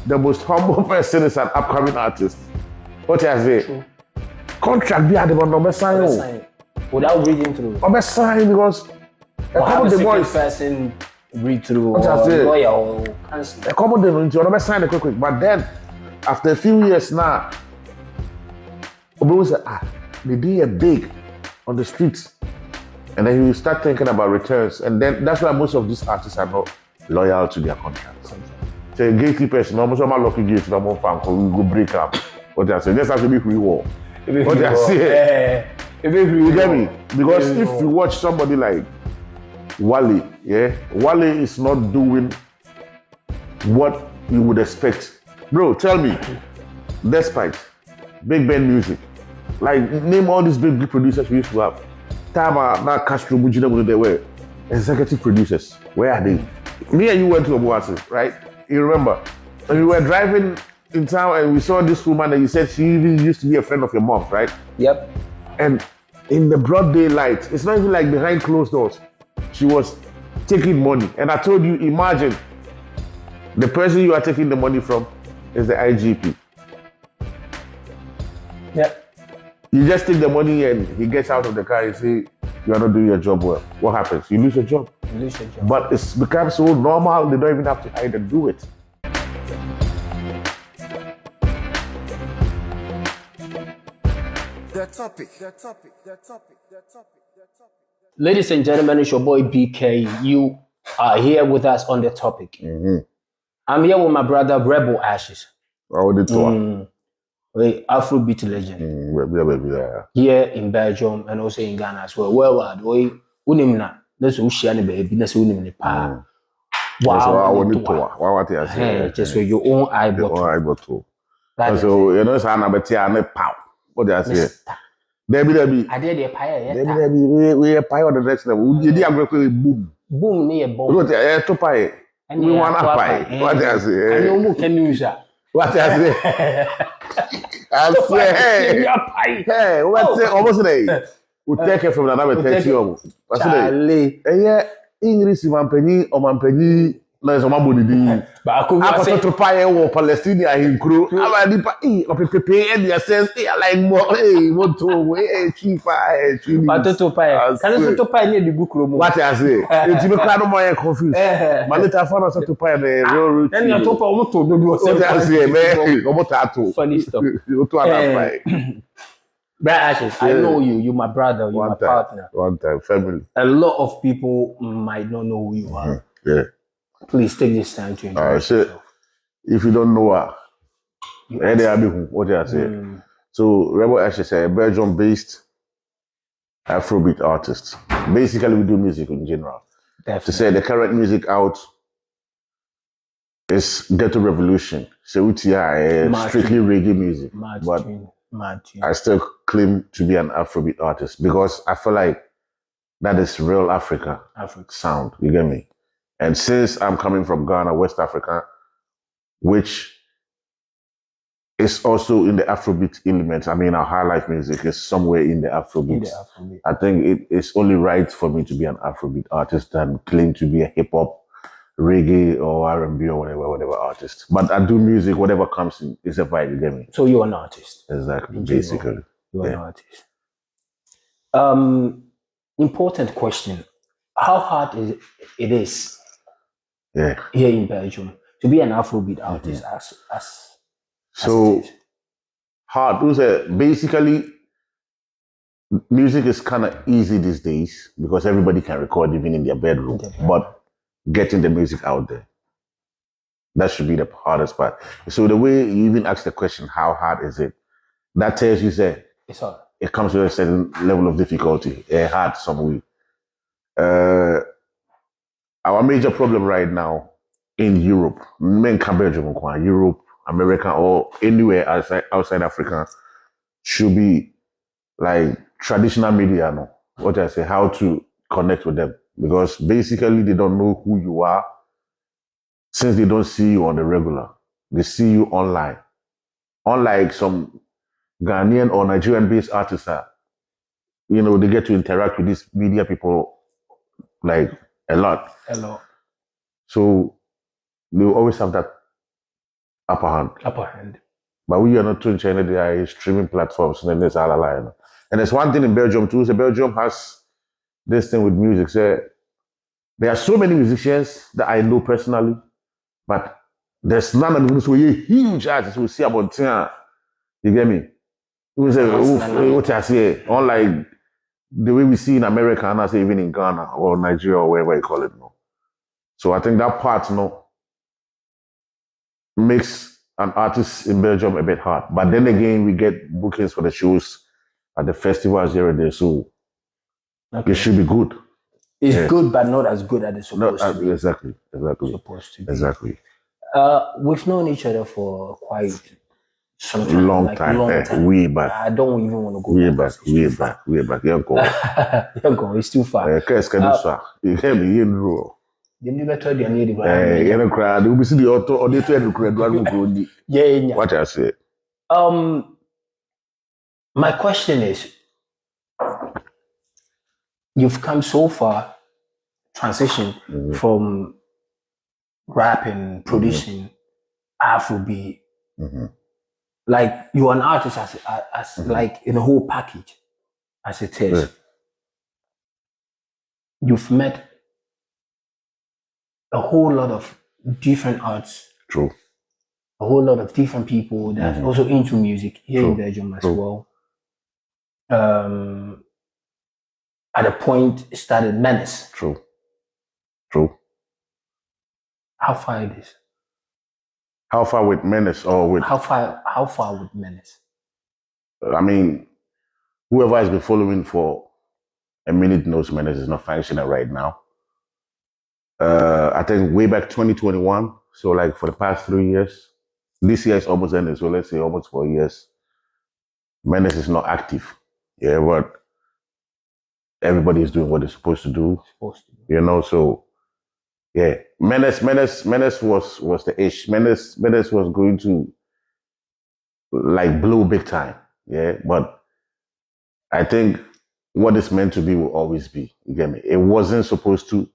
the most humble person is an upcoming artist. What I say? True. Contract be at the number sign. Without reading through. Number sign because Have the voice person read through. What I say? Lawyer or counsel. A common day into number sign quick. But then after a few years now, Obi say, they do a big on the streets. And then you start thinking about returns. And then that's why most of these artists are not loyal to their contracts. So gatekeepers, almost all my lucky gates, no more fan, we go break up. What I say, this has to be free war. What I say, you get me? Because if you watch somebody like Wale, Wale is not doing what you would expect. Bro, tell me, despite Big Band music, like name all these big producers we used to have. Tama, now Castro, Bujina, they were executive producers. Where are they? Me and you went to Obuasi, right? You remember? And we were driving in town and we saw this woman and you said she even used to be a friend of your mom's, right? Yep. And in the broad daylight, it's not even like behind closed doors. She was taking money. And I told you, imagine the person you are taking the money from is the IGP. Yep. You just take the money and he gets out of the car and say, you are not doing your job well. What happens? You lose your job. You lose your job. But it's become so normal, they don't even have to hide and do it. The topic. Ladies and gentlemen, it's your boy BK. You are here with us on the topic. Mm-hmm. I'm here with my brother Rebbel Ashes. Afrobeat legend. Here in Belgium and also in Ghana as well. Well, unimna. That's who she and baby. That's who unimna pa. Wow, just with your own eyeball. So you know, it's an abetia pow. What do I say? Debbie. I did a pie. Debbie, we are pie on the next level. You did a boom. Boom near bomb. What to pie? We want a pie. What do I say? I know can use that. What do I say? I say, hey, what's it? Almost today. We take it from another 30 years. Charlie. Yeah, English, Mampany, or Mampany. No, it's a mabudi. But I could say to pay or Palestine in crew. I'm a deep of prepare and the sense, like more, hey, what to cheaper, but to pay. Can you to pay near the book room? What I say? It's a kind of my confused. But later for us to pay the real route. Then you top of to do what I say, man. What funny stuff. You to Brother Ashes, I know you. You're my brother. You're my partner. One time, family. A lot of people might not know who you are. Yeah. Please take this time to introduce yourself. If you don't know her, what do I say? So Rebbel Ashes is a Belgium-based Afrobeat artist. Basically, we do music in general. Definitely. To say the current music out is Ghetto Revolution. So it's strictly reggae music. But I still claim to be an Afrobeat artist because I feel like that is real Africa sound. You get me? And since I'm coming from Ghana, West Africa, which is also in the Afrobeat elements, I mean, our high life music is somewhere in the Afrobeat. I think it's only right for me to be an Afrobeat artist than claim to be a hip hop, reggae, or R&B or whatever artist. But I do music, whatever comes in, it's a vibe, you get me? So you're an artist. Exactly, basically. You're an artist. Important question. How hard it is here in Belgium to be an Afrobeat artist as hard. Basically, music is kind of easy these days because everybody can record even in their bedroom. But getting the music out there, that should be the hardest part. So the way you even ask the question, how hard is it? That tells you that it's hard. It comes with a certain level of difficulty. Hard some way. Our major problem right now in Europe, Europe, America, or anywhere outside Africa, should be like traditional media. No, what I say, how to connect with them, because basically they don't know who you are, since they don't see you on the regular. They see you online. Unlike some Ghanaian or Nigerian-based artists, they get to interact with these media people like a lot. A lot. So they will always have that upper hand. Upper hand. But we are not doing China, there are streaming platforms, and then there's all line. And there's one thing in Belgium too, so Belgium has this thing with music. So there are so many musicians that I know personally, but there's none of them who are huge artists who see about 10. You get me? Who say, what I say, unlike the way we see in America, and I say even in Ghana or Nigeria or wherever you call it. No. So I think that part, makes an artist in Belgium a bit hard. But then again, we get bookings for the shows at the festivals here and there, so it should be good. It's good, but not as good as it's supposed to be. Exactly. Supposed to be. Exactly. We've known each other for quite some time. Long time. Way back. I don't even want to go way back. Yanko, it's too far. Qu'est-ce que nous ça? Il aime bien nous. You never told you need you know, crowd. We see the auto or they try to create one. Yeah. What I say. My question is, you've come so far, transition from rapping, producing, Afrobeat. Like you're an artist as like in a whole package, as it is. Yeah. You've met a whole lot of different arts. True. A whole lot of different people that are also into music here in Belgium as well. At a point, it started Menace. True. How far it is? How far with Menace or with? How far with Menace? I mean, whoever has been following for a minute knows Menace is not functioning right now. I think way back 2021, so like for the past 3 years, this year is almost ending, so let's say almost 4 years, Menace is not active. Yeah, but everybody is doing what they're supposed to do. You know, so yeah, Menace was the ish. Menace was going to like blow big time. Yeah, but I think what it's meant to be will always be. You get me? It wasn't supposed to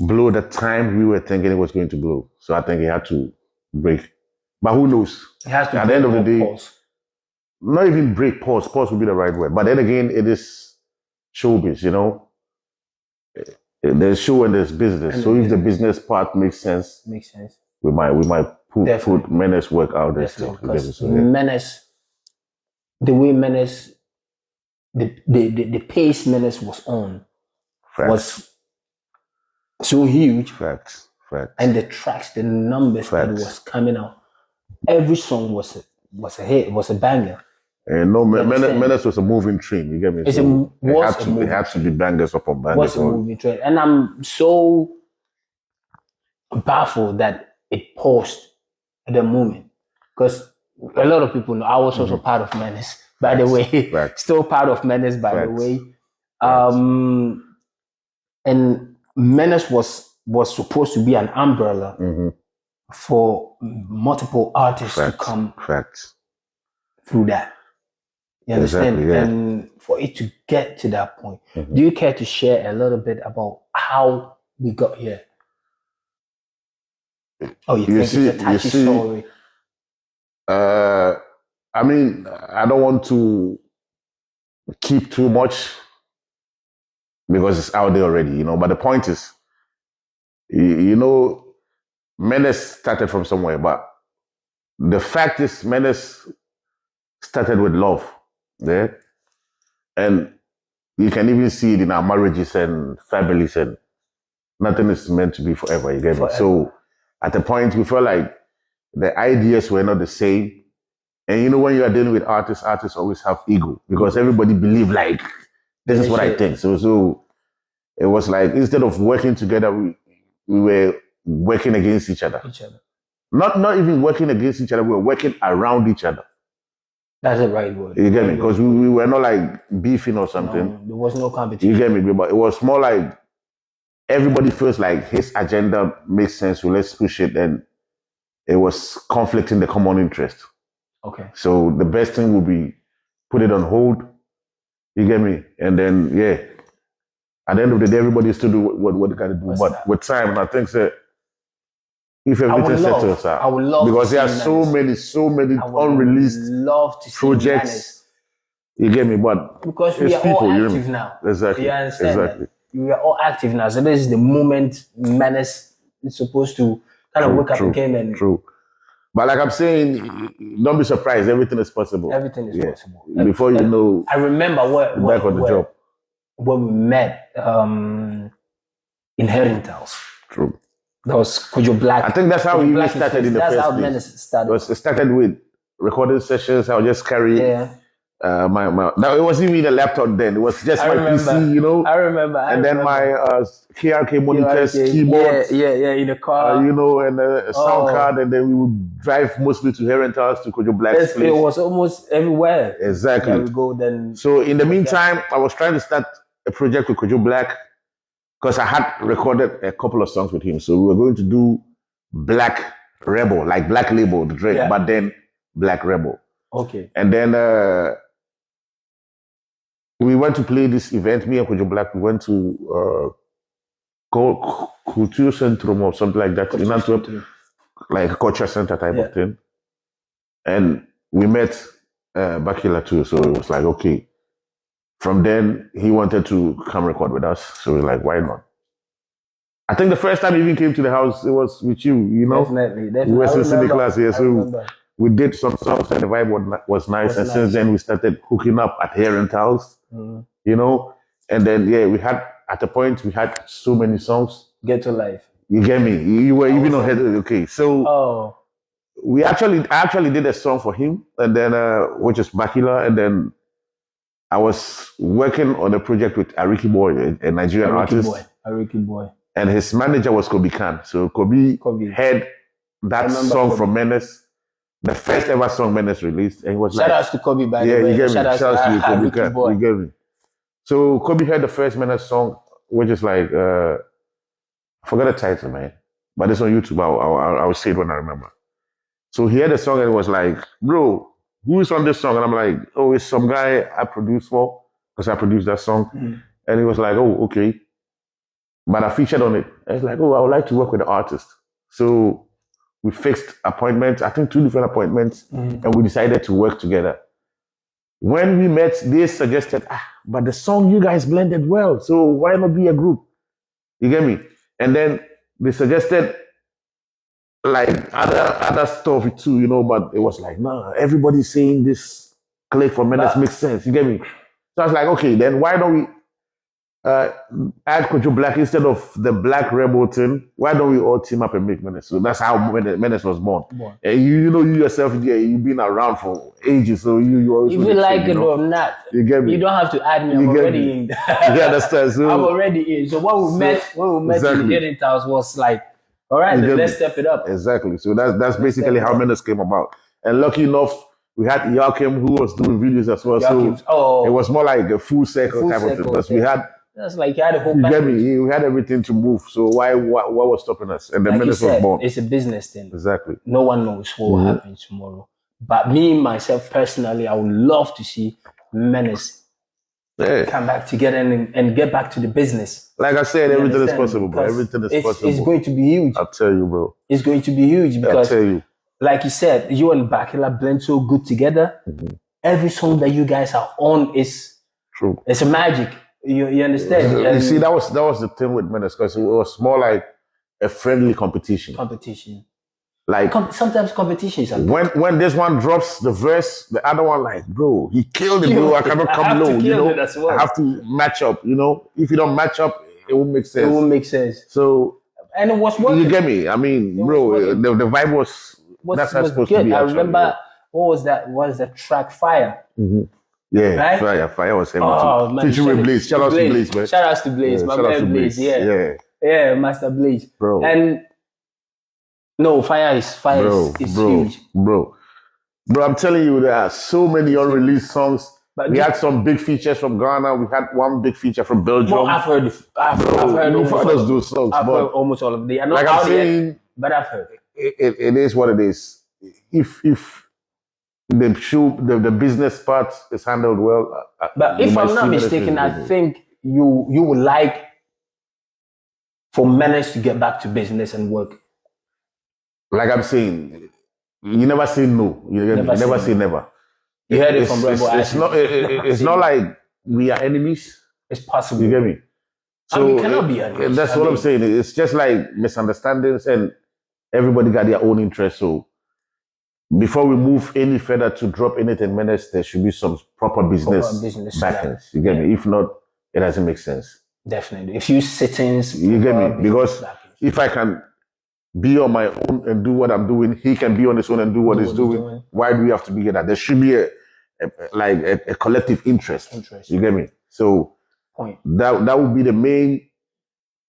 blow the time we were thinking it was going to blow. So I think it had to break. But who knows? It has to at the end of the day, pause. Not even break, pause. Pause would be the right word. But then again, it is showbiz, you know? There's show and there's business. And so if the business part makes sense, we might put Menace work out there still. Menace, the way Menace, the pace Menace was on was so huge. Facts. And the tracks, the numbers that was coming out, every song was a hit, was a banger. And no, Menace was a moving train. You get me? It had to be bangers upon bangers. Was a moving train, and I'm so baffled that it paused at the moment, because a lot of people know I was also part of Menace, by the way. Still part of Menace, by the way. And Menace was supposed to be an umbrella for multiple artists to come through that. You understand? Exactly, yeah. And for it to get to that point, do you care to share a little bit about how we got here? Oh, you think it's a touchy story? I mean, I don't want to keep too much because it's out there already, you know. But the point is, you know, Menace started from somewhere, but the fact is Menace started with love. Yeah. And you can even see it in our marriages and families, and nothing is meant to be forever. You get me? So at the point we felt like the ideas were not the same. And you know, when you are dealing with artists always have ego, because everybody believe like this is what I think. So it was like, instead of working together, we were working against each other. Not even working against each other, we were working around each other. That's the right word. You get me? Because we were not like beefing or something. No, there was no competition. You get me? But it was more like everybody feels like his agenda makes sense, so let's push it. And it was conflicting the common interest. Okay. So the best thing would be put it on hold. You get me? And then, yeah, at the end of the day, everybody still do what they got to do. But with time, and I think that if everything settles out. I would love because to there are see so many I would unreleased love to see projects. Menace. You get me? But Because we it's are people, all you know active me? now. Exactly. You understand Exactly. that? We are all active now. So this is the moment Menace is supposed to kind of wake up again and True. But like I'm saying, don't be surprised. Everything is possible. everything is possible. Before you know, I remember back on the job. when we met in Herentals. True. That was Kojo Black. I think that's how we even started in the first place. That's how Menace started. It started with recording sessions. I would just carry my now it wasn't even a laptop then. It was just my PC, you know. I remember. And then my KRK monitors, keyboard. Yeah, in the car. You know, and a sound card, and then we would drive mostly to Herentals to Kojo Black's place. It was almost everywhere. Exactly. That we go then. So in the meantime, I was trying to start a project with Kojo Black because I had recorded a couple of songs with him. So we were going to do Black Rebbel, like Black Label, the Drake, but then Black Rebbel. Okay. And then we went to play this event, me and Kojo Black. We went to Culture Centrum or something like that in Antwerp, like a culture center type of thing. And we met Bakila too. So it was like, okay. From then, he wanted to come record with us. So we were like, why not? I think the first time he even came to the house, it was with you, you know? Definitely. We were still in the class here. So we did some songs and the vibe was nice. And since then, we started hooking up at Herentals, you know? And then, we had, at a point, we had so many songs. Get to life. You get me? You were even on head. Okay. So I actually did a song for him, and then, which is Bakila, and then I was working on a project with Ariki Boy, a Nigerian artist. Ariki Boy. And his manager was Kobe Khan. So Kobe heard that song from Menace, the first ever song Menace released. And he was Shout outs to Kobe, by the way. Yeah, you get me. Shout outs to Kobe Khan. You get me. So Kobe heard the first Menace song, which is like, I forgot the title, man. But it's on YouTube. I'll say it when I remember. So he heard the song and it was like, bro, who is on this song? And I'm like, oh, it's some guy I produced for, because I produced that song. And he was like, oh, okay. But I featured on it. And he's like, oh, I would like to work with the artist. So we fixed appointments, I think 2 different appointments, and we decided to work together. When we met, they suggested, but the song you guys blended well, so why not be a group? You get me? And then they suggested like other stuff too, you know, but it was like, nah, everybody's saying this click for Menace makes sense. You get me? So I was like, okay, then why don't we add Kojo Black instead of the Black Rebbel thing? Why don't we all team up and make Menace? So that's how Menace was born. And you know, you yourself, you've been around for ages, so you always. If you like it or not, you get me? You don't have to add me. I'm already in. You understand? So, I'm already in. So when we met in the Edit House was like, all right, let's step it up. Exactly. So that's basically how Menace came about. And lucky enough, we had Yakim who was doing videos as well. So it was more like a full circle type of thing. Because we had. That's like you had a whole package. You get me? We had everything to move. So what was stopping us? And the Menace was born. It's a business thing. Exactly. No one knows what will happen tomorrow. But me, myself, personally, I would love to see Menace come back together and get back to the business. Like I said, everything is possible, bro. Everything is possible. It's going to be huge. I'll tell you, bro. It's going to be huge because, I'll tell you. Like you said, you and Bakila blend so good together. Every song that you guys are on is true. It's a magic. You understand? You see, that was the thing with Menace, because it was more like a friendly competition. Like sometimes competitions are when this one drops the verse, the other one like, bro, he killed it, bro. I cannot come low. You know, I have to match up. You know, if you don't match up, it won't make sense. It won't make sense. So and it was working. You get me? I mean, bro, the vibe was that's how it's supposed to be. I remember what was that? What was that track? Fire. Yeah, right? Fire was heavy too. Featuring with Blaze. Shout out to Blaze, man. Shout out to Blaze, my man Blaze. Yeah, Master Blaze, bro. And no, Fire is huge, bro. I'm telling you, there are so many unreleased songs. But we had some big features from Ghana. We had one big feature from Belgium. Well, I've heard those songs. I've heard almost all of them. Like I'm saying, but I've heard it is what it is. If the business part is handled well. But if I'm not mistaken, I think you would like for Menace to get back to business and work. like I'm saying, you never say no. You never say never. You heard it from Rebbel Ashes. It's not like we are enemies. It's possible. You get me? So we cannot be enemies. That's what I'm saying. It's just like misunderstandings, and everybody got their own interests. So before we move any further to drop anything, menace, there should be some proper business backings. You get me? If not, it doesn't make sense. Definitely. A few sittings. You get me? Because if I can be on my own and do what I'm doing, he can be on his own and do what he's doing. Why do we have to be together? There should be a collective interest. You get me? So that would be the main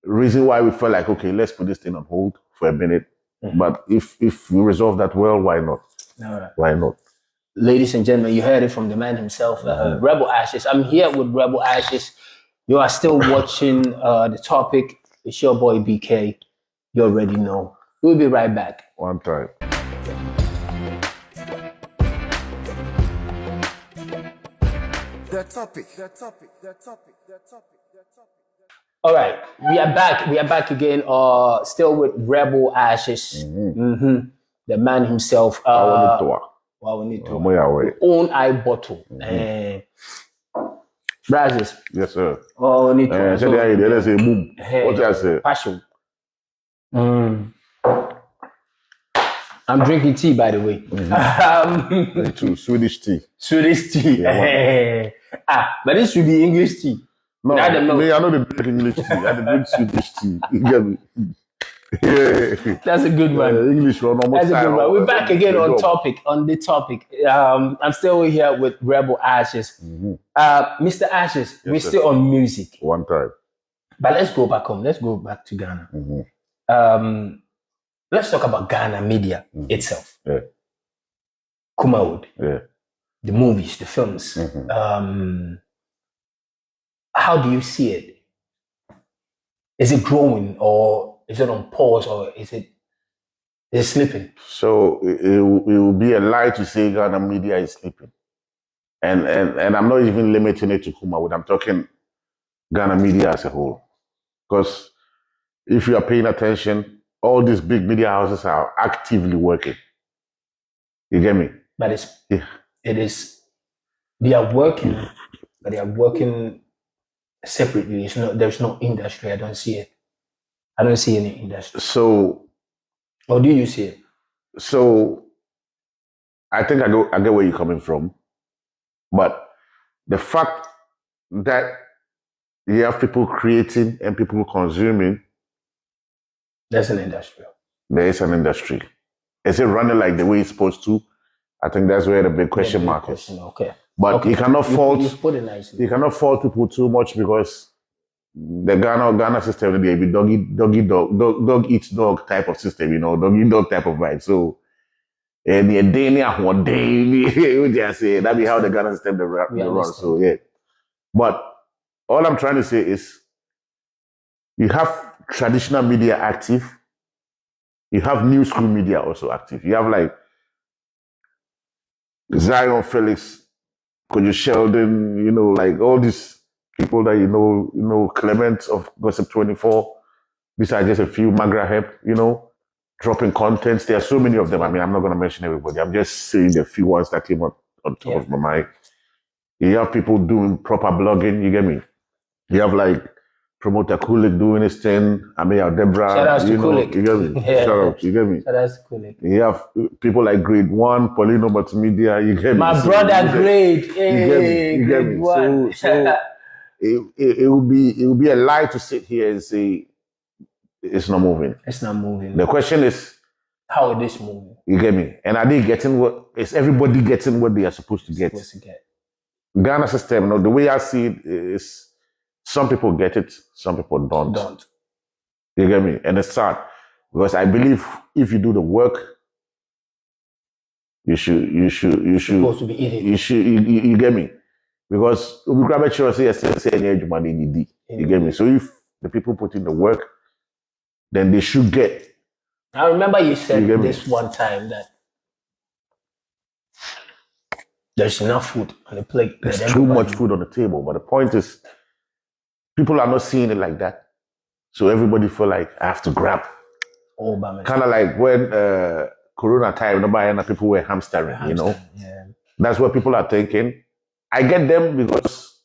reason why we felt like, okay, let's put this thing on hold for a minute. Mm-hmm. But if we resolve that well, why not? All right. Why not? Ladies and gentlemen, you heard it from the man himself, Rebbel Ashes. I'm here with Rebbel Ashes. You are still watching The Topic. It's your boy BK. You already know. We'll be right back. One time. The topic. All right, we are back. We are back again. Still with Rebbel Ashes. The man himself. Own eye bottle. Brazos. Yes, sir. Oh, need to. Let's say boom. What do I say? Passion. I'm drinking tea, by the way. Me too. Swedish tea. Swedish tea. Yeah, but this should be English tea. No, I know they drink English tea. I drink Swedish tea. You get me? Yeah. That's a good one. English one. That's a good one. We're back again on the topic. I'm still here with Rebbel Ashes. Mr. Ashes, we're still on music. One time. But let's go back home. Let's go back to Ghana. Let's talk about Ghana media itself. Yeah. Kumawood. Yeah. The movies, the films. How do you see it? Is it growing, or is it on pause, or is it sleeping? So it will be a lie to say Ghana media is sleeping. And I'm not even limiting it to Kumawood. I'm talking Ghana media as a whole. Because if you are paying attention, all these big media houses are actively working. You get me? But they are working, but they are working separately. There's no industry. I don't see it. I don't see any industry. So, or do you see it? So, I think I get where you're coming from, but the fact that you have people creating and people consuming, there's an industry. There is an industry. Is it running like the way it's supposed to? I think that's where the big question mark is. Okay. But you cannot fault. You put it nicely. You cannot fault people too much because the Ghana system, they be dog eats dog type of system, dog eat dog type of vibe. So, and the day one day, that be how the Ghana system they run. So yeah. But all I'm trying to say is, you have traditional media active. You have new school media also active. You have like Zion Felix, Kojo Sheldon, like all these people that Clement of Gossip 24. These are just a few, Magra Hep, dropping contents. There are so many of them. I mean, I'm not going to mention everybody. I'm just saying the few ones that came on top of my mind. You have people doing proper blogging, you get me? You have like Promoter Kulik doing his thing. Amir Debra. Shout out to Kulik. You get me? Shout out, you get me? Shout out to Kulik. You have people like Grade 1, Paulino Multimedia, you get me? My brother Grade. You get me? So it will be a lie to sit here and say it's not moving. It's not moving. The question is, how it is moving? You get me? And are they getting is everybody getting what they are supposed to get? Ghana system, the way I see it is, some people get it, some people don't. You get me? And it's sad because I believe if you do the work, you should. Supposed to be eating. You get me? Because we grab a chair, say you get me? So if the people put in the work, then they should get. I remember you said this one time that there's enough food on the plate. There's too much food on the table. But the point is, people are not seeing it like that. So everybody feel like I have to grab All by myself. Kind of like when Corona time, nobody and people were hamstering, you know. Yeah. That's what people are thinking. I get them because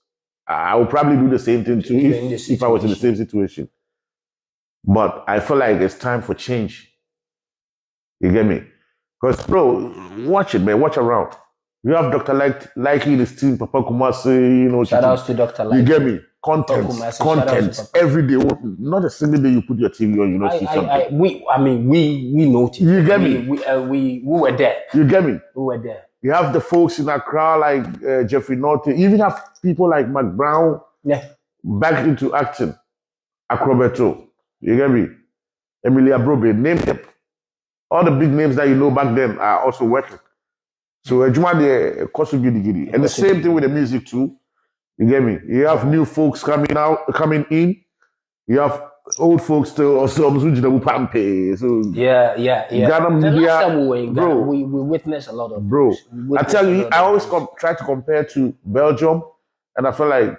I would probably do the same thing too if I was in the same situation. But I feel like it's time for change. You get me? Because, bro, watch it, man. Watch around. You have Dr. Likey in his team, Papa Kumasi, you know. Shout outs to Dr. Likey. You get me? Content every day. Not a single day you put your TV on, you know, see something. We noticed. You get me? We were there. You get me? We were there. You have the folks in Accra like Jeffrey Norton. You even have people like Mark Brown back into acting. Acrobato. You get me? Emilia Brobe, name them. All the big names that you know back then are also working. So Ejuma de Kosu Gidi Gidi. And the same thing with the music too. You get me? You have new folks coming in. You have old folks still also Pampe. So yeah. Ghana The media, last time we were in Ghana, bro, we witnessed a lot of bro. things. I tell you, I always try to compare to Belgium, and I feel like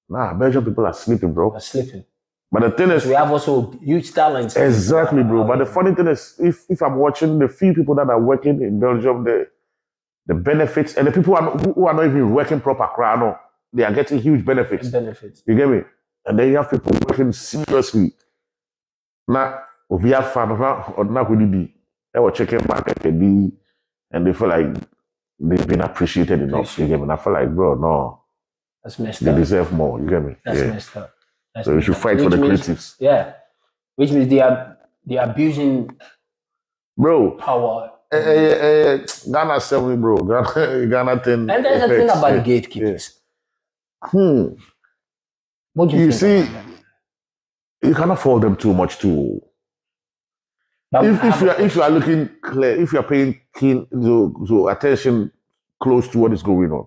Belgium people are sleeping, bro. Are sleeping. But the thing is, we have also huge talents. Exactly, bro. But the funny thing is, if I'm watching the few people that are working in Belgium, the benefits and the people who are not even working proper, they are getting huge benefits. You get me? And then you have people working seriously. Now, we have fun or not really be. They were checking market and they feel like they've been appreciated enough. You get me? And I feel like, bro, no, that's messed they up. deserve more. You get me? That's messed up. So you should fight for the critics. Yeah. Which means they are abusing power. Ghana 7, bro. Ghana 10. And there's a thing about the gatekeepers. What do you think? You cannot fault them too much too. If you are looking clear, if you are paying keen attention close to what is going on,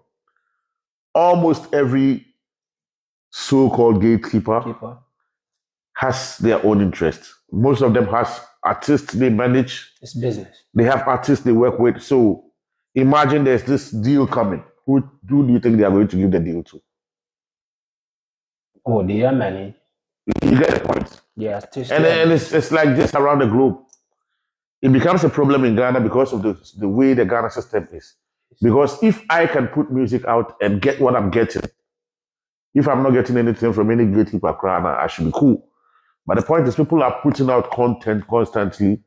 almost every so-called gatekeeper has their own interest. Most of them has artists they manage. It's business. They have artists they work with. So imagine there's this deal coming. Who do you think they are going to give the deal to? Oh, they are many. You get the point. Yeah, and it's like just around the globe. It becomes a problem in Ghana because of the way the Ghana system is. Because if I can put music out and get what I'm getting, if I'm not getting anything from any gatekeeper, I should be cool. But the point is, people are putting out content constantly.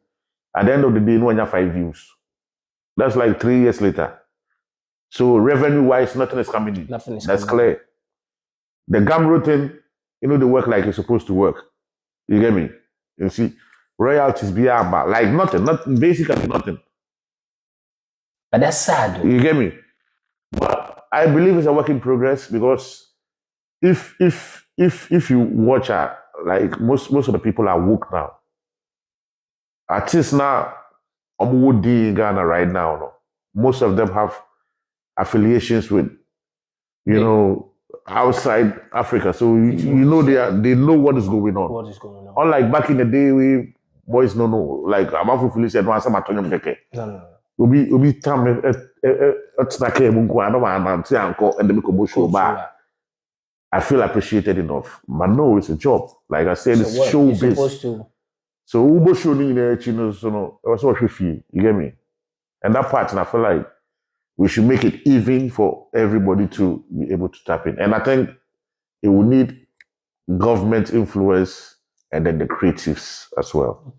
At the end of the day, no one has 5 views. That's like 3 years later. So revenue-wise, nothing is coming in. That's clear. The Gamro thing, they work like it's supposed to work. You get me? You see, royalties beyond like nothing, basically nothing. But that's sad, though. You get me? But I believe it's a work in progress because if you watch like most of the people are woke now. Artists now, in Ghana right now, no? Most of them have affiliations with, outside Africa. So you know they know what is going on. What is going on? Unlike back in the day, we boys no. Like I'm not fully said, No. Obi tam atnake munku anante anko and the show back. I feel appreciated enough. But no, it's a job. Like I said, it's showbiz. So Ubo show that's what we feel. You get me? And that part, and I feel like we should make it even for everybody to be able to tap in. And I think it will need government influence and then the creatives as well.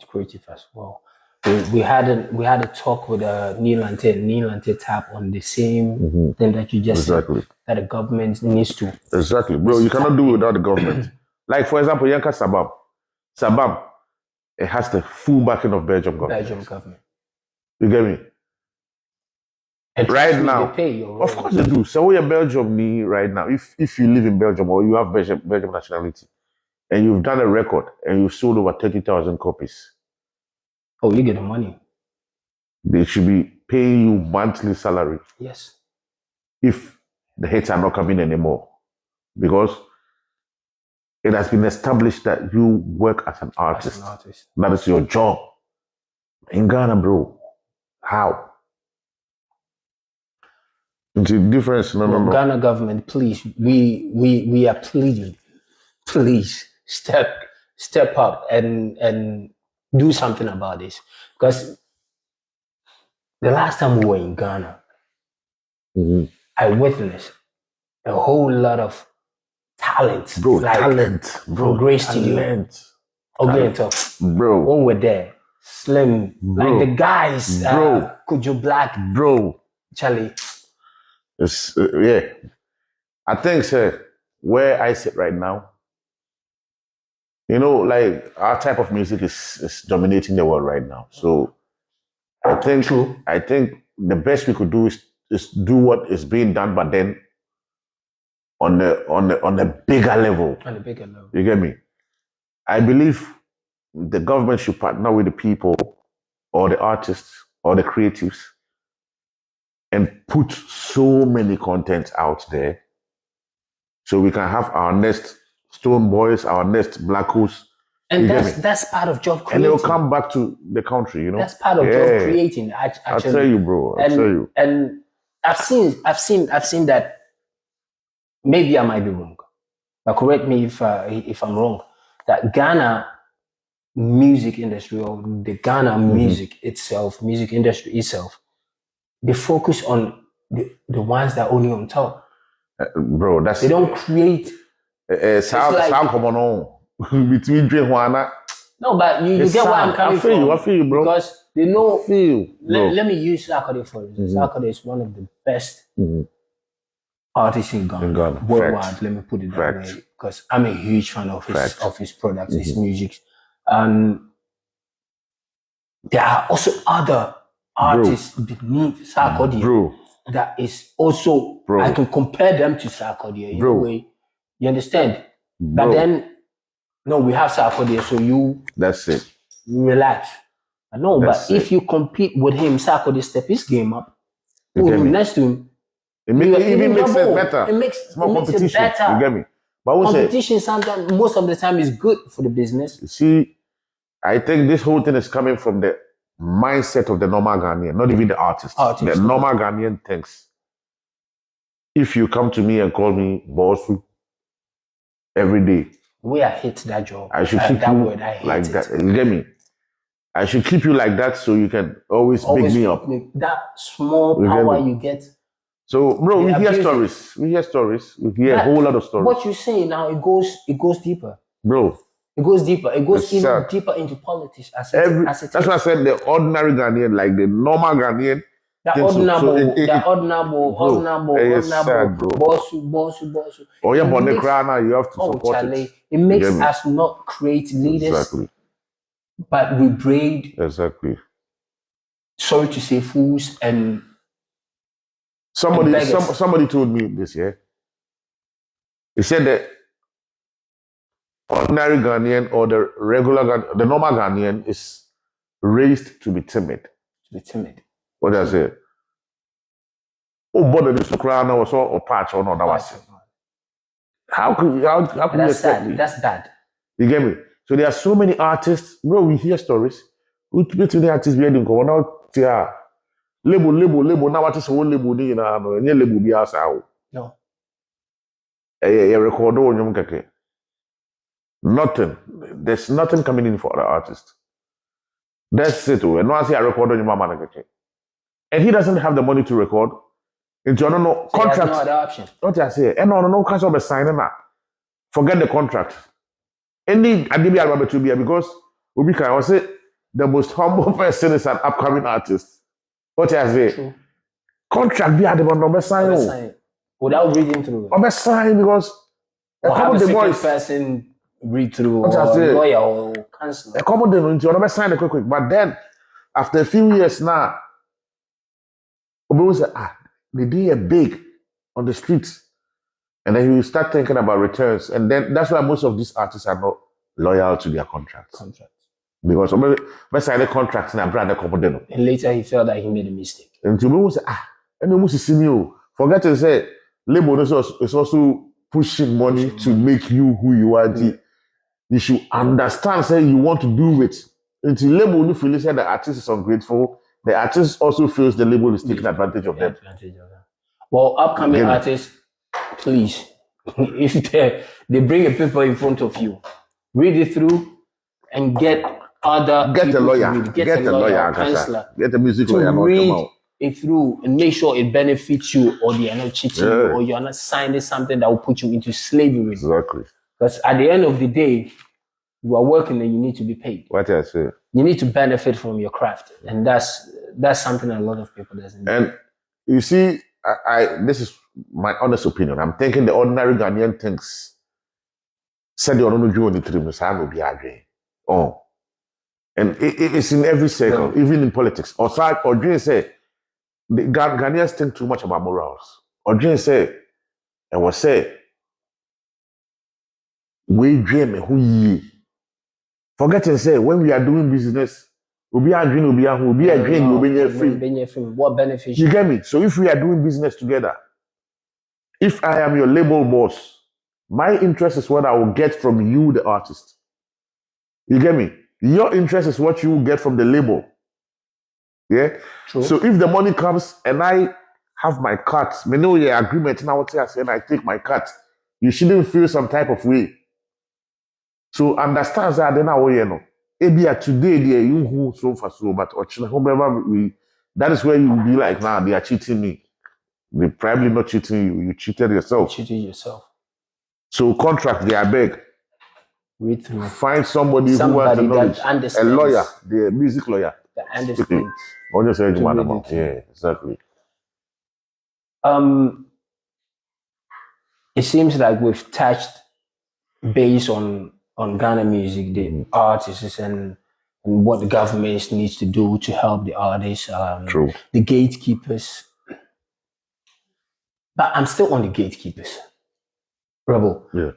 We had a talk with Neil Ante tap on the same thing that you just said, that the government needs to. Exactly, bro. You cannot do it without the government. Like, for example, Yanka Sabam, it has the full backing of Belgium government. You get me? And right now, they pay your of course they do. So you're Belgium right now. If you live in Belgium or you have Belgium nationality, and you've done a record and you've sold over 30,000 copies. Oh, you get the money. They should be paying you monthly salary. Yes. If the hits are not coming anymore. Because it has been established that you work as an artist. That is your job. In Ghana, bro, how? It's a difference. No. Ghana government, please, we are pleading. Please step up and do something about this. Because the last time we were in Ghana, I witnessed a whole lot of talent. Bro, like talent. Bro, from Grace Studio. talent. Ugly and Tough. Bro. When we're there, Slim, Bro. like the guys, Bro. Kujo Black, Bro. Charlie. It's, yeah. I think, sir, where I sit right now, you know, like our type of music is dominating the world right now. So I think True. I think the best we could do is do what is being done, but then on the bigger level. On a bigger level. You get me? I believe the government should partner with the people or the artists or the creatives and put so many contents out there so we can have our next Stone Boys, our next Black Holes. And that's part of job creating. And they'll come back to the country, you know? That's part of job creating, actually. I'll tell you, bro. I'll tell you. And I've seen that. Maybe I might be wrong, but correct me if I'm wrong. That Ghana music industry or the Ghana music industry itself, they focus on the ones that only on top. Bro, that's they don't create. Sound common on between Juana. No, but you get where I'm coming from. I feel you, bro. Because they know. Bro. Let me use Sarkodie for instance. Sarkodie is one of the best artists in Ghana. Worldwide. Fact. Let me put it that Fact. way. Because I'm a huge fan of his products, his music. There are also other artists beneath Sarkodie that is also I can compare them to Sarkodie in a way. You understand? But then no, we have Sarkodie, so that's it. Relax. I know, but if you compete with him, Sarkodie step his game up. Next to him. It even makes it better. It makes more competition. It better. You get me? But competition sometimes, most of the time, is good for the business. You see, I think this whole thing is coming from the mindset of the normal Ghanaian, not even the artist. The normal Ghanaian thinks, if you come to me and call me Bossu every day, I hate that job. I should keep you like that. You get me? I should keep you like that so you can always pick me up. That small power you get. So, bro, we hear stories. We hear a whole lot of stories. What you say now, it goes deeper. Bro. It goes deeper. It goes even deeper into politics. That's why I said the ordinary Ghanaian, like the normal Ghanaian. Bossu. Oh, yeah, but the crown, you have to support it. It makes us not create leaders. Exactly. But we braid. Exactly. Sorry to say fools and somebody told me this, yeah. He said that ordinary Ghanaian or the normal Ghanaian is raised to be timid. To be timid. What did I say? Oh, but the crown was or patch or not that was. How could that's sad. That's bad. You get me? So there are so many artists, bro. We hear stories. We the artists we didn't go now. Label. Now what is whole label? Ni na no. Any label be asa o. No. Record on your keke. Nothing. There's nothing coming in for the artist. That's it. And once I record on your mama keke, and he doesn't have the money to record. Into no contract. No other option. What I say? And no cancel the signing that. Forget the contract. Any Adibi Alba to be because Ubika was say the most humble person is an upcoming artist. What I say? True. Contract be at the number sign without reading through. Number sign because have a second person read through or lawyer or counselor. Accommodate into number sign quick. But then after a few years now, Obi say they did a big on the streets. And then you start thinking about returns. And then that's why most of these artists are not loyal to their contracts. Because when sign the contracts and brand the and later he felt that he made a mistake. And to me, say, and you must see you. Forget to say, label is also pushing money to make you who you are. You should understand, say you want to do it. Until label you feel say the artist is ungrateful, the artist also feels the label is taking advantage of them. Well, upcoming artists, please, if they bring a paper in front of you, read it through and get other Get a people to lawyer. read. Get a lawyer, counselor get a music to lawyer. Not read come out. it through and make sure it benefits you, or they are not cheating you, Yeah. or you are not signing something that will put you into slavery. Exactly. Because at the end of the day, you are working and you need to be paid. What I say. You need to benefit from your craft, and that's something a lot of people doesn't do. And you see, this is my honest opinion. I'm thinking the ordinary Ghanaian thinks said you don't do anything, will be agree. Oh. And it's in every circle, even in politics. Or Dream say the Ghanaians think too much about morals. Or Dream say, and was say, we dream who ye. Forgetting say when we are doing business, we'll be agreeing, we'll be agreeing, we'll be free. What benefits you get me? So if we are doing business together, if I am your label boss, my interest is what I will get from you, the artist. You get me? Your interest is what you will get from the label. Yeah? True. So if the money comes and I have my cut, me know your agreement now, and I take my cut, you shouldn't feel some type of way. So understand that then now, you know. Maybe today you who so for so, but that is where you will be like, nah, they are cheating me. They're probably not cheating you. You cheated yourself. You cheated yourself. So contract, they are beg. Read through. Find somebody who has the knowledge. A lawyer, the music lawyer. That understands. Yeah, exactly. It seems like we've touched base on Ghana music, the artists and what the government needs to do to help the artists, True. the gatekeepers. But I'm still on the gatekeepers. Rebbel. Yeah.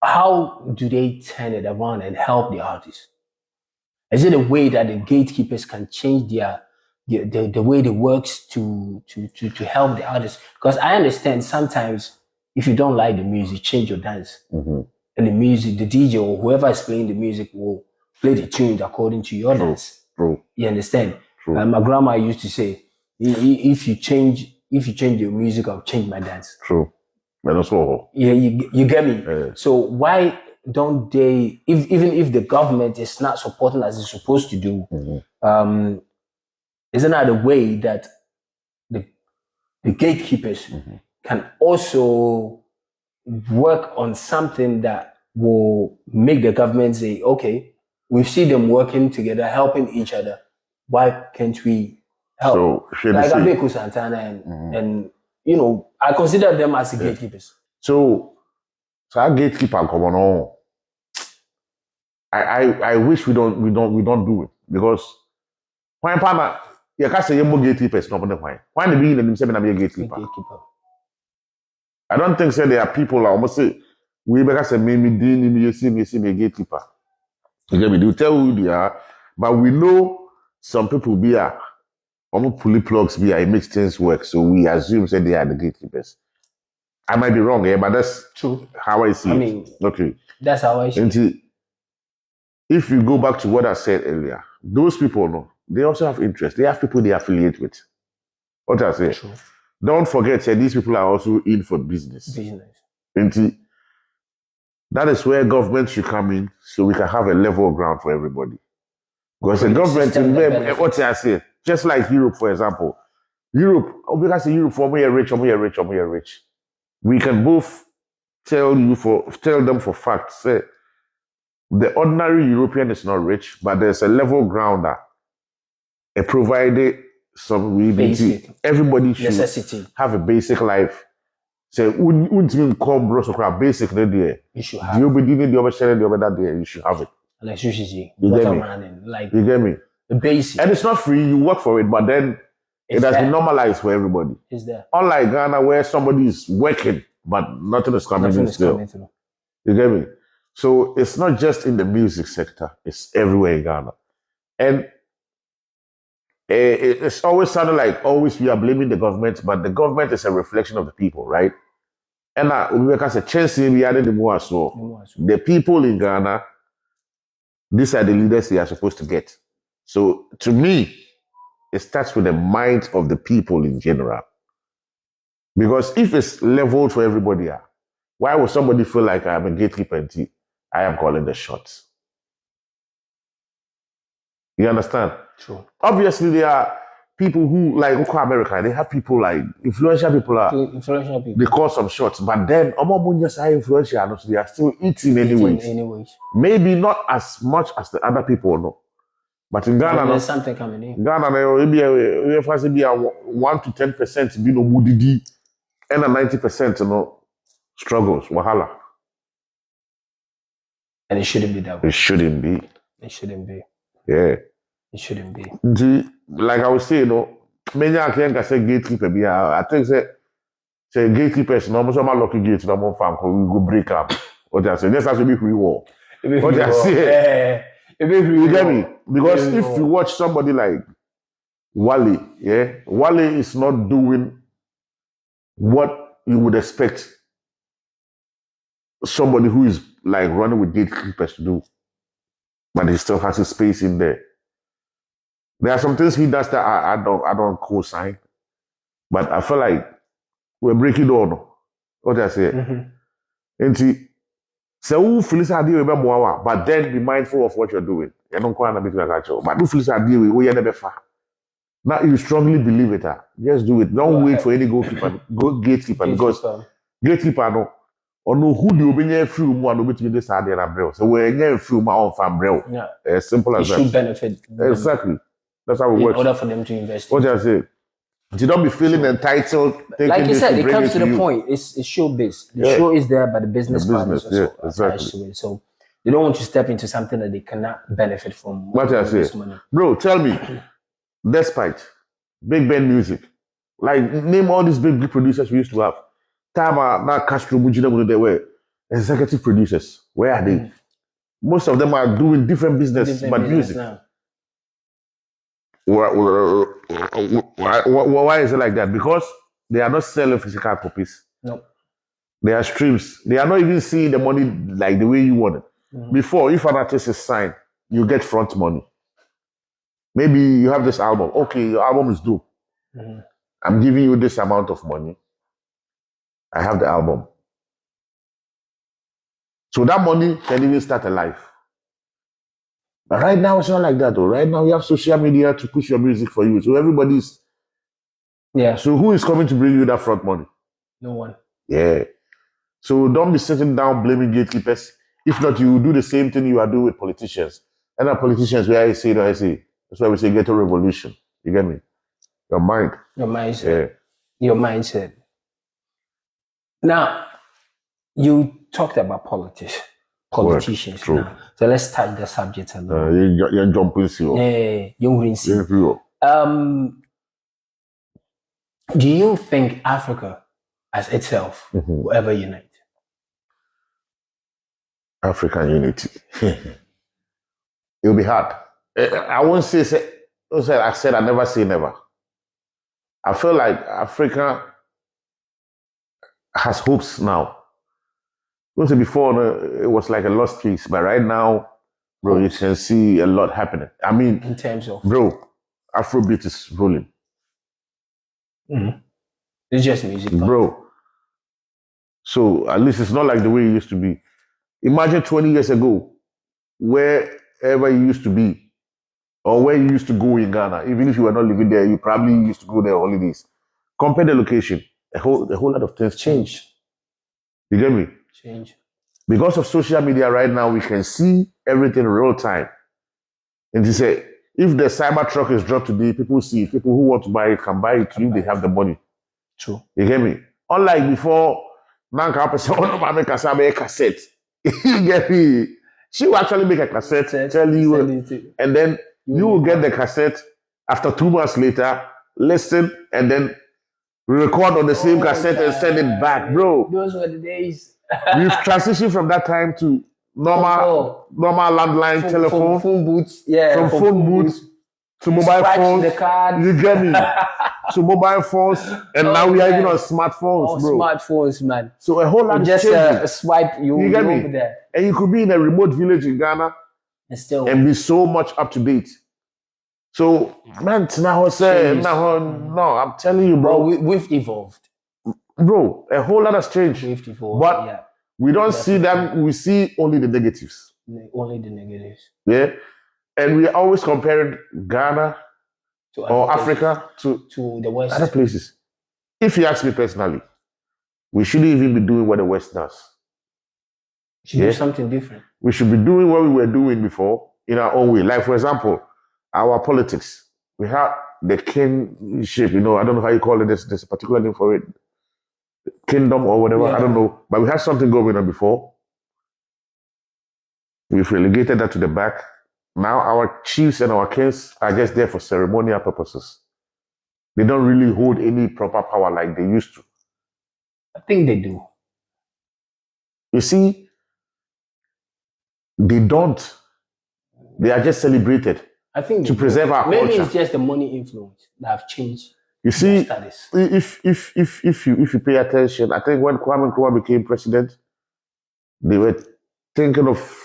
How do they turn it around and help the artists? Is it a way that the gatekeepers can change the way they works to help the artists? Because I understand sometimes if you don't like the music, change your dance. And the music, the DJ or whoever is playing the music will play the tunes according to your dance. True. You understand? True. My grandma used to say, if you change your music, I'll change my dance. True. And also, yeah, you get me? So why don't they, even if the government is not supporting as it's supposed to do, isn't that a way that the gatekeepers can also work on something that will make the government say, okay, we see them working together, helping each other. Why can't we help? So, like Abeku Santana and you know, I consider them as the gatekeepers. So our gatekeeper come on. I wish we don't do it because when partner you can't say you're gatekeepers not why the being them say be a gatekeeper. I don't think say there are people like almost say we better say me see me a gatekeeper. You get me? They will tell who they are, but we know some people be almost pulley plugs be it makes things work. So we assume say they are the gatekeepers. I might be wrong, but that's true. How I see it. Okay. That's how I see it. If you go back to what I said earlier, those people, no, they also have interest. They have people they affiliate with. What I say? True. Don't forget, these people are also in for business. And that is where government should come in so we can have a level ground for everybody. Because the government, what I say, just like Europe, for example, Europe, we can say Europe for me rich, rich. We can both tell them for facts. Say, the ordinary European is not rich, but there's a level ground that provided some basic. Everybody should have a basic life. Say, come bro, so basic there. You should have. You should have it. Like sushi, you get me? The basic. And it's not free, you work for it, but then it has been normalized for everybody. It's there. Unlike Ghana, where somebody is working, but nothing is coming in still. You get me? So it's not just in the music sector, it's everywhere in Ghana. And it's always sounded like we are blaming the government, but the government is a reflection of the people, right? And the people in Ghana, these are the leaders they are supposed to get. So to me, it starts with the mind of the people in general. Because if it's leveled for everybody, why would somebody feel like I'm a gatekeeper and I am calling the shots? You understand? True. Obviously, there are people who, like America, they have people like influential people Influential people. they call some shots, but then just influential, they are still eating anyways. Maybe not as much as the other people, no. But in Ghana, there's something coming in. Ghana, maybe 1 to 10% be no mudidi, and 90% no struggles, wahala. And it shouldn't be that way. It shouldn't be. It shouldn't be. Yeah. It shouldn't be. Like I was saying, many can say gatekeeper. I think say gatekeepers. No, most of my lucky gates. No more farm. We go break up. What I say? This has to be free war. What I say? You get me? Because if you watch somebody like Wale, Wale is not doing what you would expect somebody who is like running with gatekeepers to do, but he still has a space in there. There are some things he does that I don't co-sign, but I feel like we're breaking down. What I say, and so but then be mindful of what you're doing. You don't quite but do feel idea we never far. Now you strongly believe it. Just do it. Don't wait for any gatekeeper because gatekeeper no. Or no who do you free more and between this idea and braille. So we're getting free my own farm braille. Yeah. As simple as that. It should benefit them. Exactly. That's how it works. In order for them to invest. What I say? You don't be feeling entitled. Like you said, it comes to the point. It's show-based. The show is there, but the business part is also attached to it. So they don't want to step into something that they cannot benefit from. What I say? Money. Bro, tell me, despite Big Band Music, like name all these big producers we used to have. Tama, now Castro, Mujina, they were executive producers. Where are they? Most of them are doing different business, but music. Why is it like that? Because they are not selling physical copies. No. They are streams. They are not even seeing the money like the way you want it. Before, if an artist is signed, you get front money. Maybe you have this album. Okay, your album is dope. I'm giving you this amount of money. I have the album. So that money can even start a life. But right now, it's not like that, though. Right now, you have social media to push your music for you. So everybody's... Yeah. So who is coming to bring you that front money? No one. Yeah. So don't be sitting down blaming gatekeepers. If not, you do the same thing you are doing with politicians. And our politicians, where I say, that's why we say ghetto revolution. You get me? Your mind. Your mindset. Yeah. Your mindset. Now, you talked about politicians. True. Now. So let's touch the subject a little. You're jumping still. Yeah, do you think Africa as itself will ever unite? African unity. It'll be hard. I won't say I said I never say never. I feel like Africa has hopes now. Before it was like a lost case, but right now, bro, you can see a lot happening. I mean, in terms of Afrobeat is rolling. It's just music, bro. So at least it's not like the way it used to be. Imagine 20 years ago, wherever you used to be, or where you used to go in Ghana. Even if you were not living there, you probably used to go there on holidays. Compare the location. A whole lot of things changed. You get me? Change. Because of social media right now, we can see everything real time. And you say, if the cyber truck is dropped today, people see it. People who want to buy it can buy it if they have the money. True. You get me? Unlike before, make a cassette. You get me? She will actually make a cassette, tell you, and then you will get the cassette after 2 months later, listen, and then record on the same cassette and send it back, bro. Those were the days. We've transitioned from that time to normal landline telephone. Phone booths, yeah. From phone booths to mobile phones. The card. You get me? To mobile phones, and now we are even on smartphones, bro. Smartphones, man. So a whole lot of just a swipe, you get me? Over there. And you could be in a remote village in Ghana and be so much up to date. So, man, no, I'm telling you, bro. We've evolved. Bro, a whole lot has changed. We've evolved, but we don't see them, we see only the negatives. Only the negatives. Yeah. And we are always comparing Ghana to or other Africa to places, to the West. other places. If you ask me personally, we shouldn't even be doing what the West does. Should do something different. We should be doing what we were doing before in our own way. Like, for example, our politics. We have the kingship, I don't know how you call it, there's a particular name for it. Kingdom or whatever, I don't know. But we had something going on before. We've relegated that to the back. Now our chiefs and our kings are just there for ceremonial purposes. They don't really hold any proper power like they used to. I think they do. You see, they don't. They are just celebrated. I think to preserve our culture. Maybe it's just the money influence that have changed. You see, if you pay attention, I think when Kwame Nkrumah became president, they were thinking of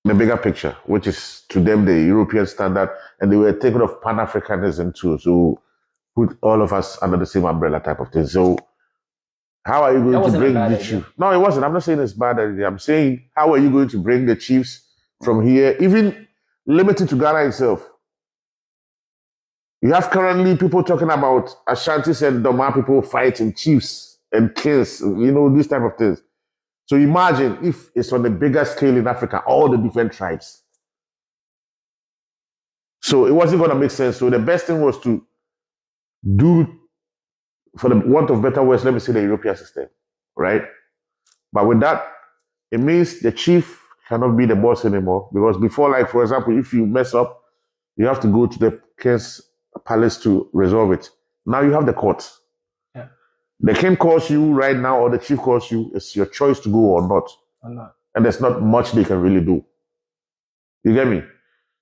the bigger picture, which is to them the European standard, and they were thinking of Pan-Africanism too. So put all of us under the same umbrella type of thing. So how are you going to bring the chief? No, it wasn't. I'm not saying it's bad idea. I'm saying how are you going to bring the chiefs from here, even limited to Ghana itself? You have currently people talking about Ashantis and Doma people fighting chiefs and kings, these type of things. So imagine if it's on a bigger scale in Africa, all the different tribes. So it wasn't going to make sense. So the best thing was to do, for the want of better words, let me say the European system, right? But with that, it means the chief cannot be the boss anymore. Because before, like, for example, if you mess up, you have to go to the king's palace to resolve it. Now you have the courts. Yeah. The king calls you right now, or the chief calls you. It's your choice to go or not. And there's not much they can really do. You get me?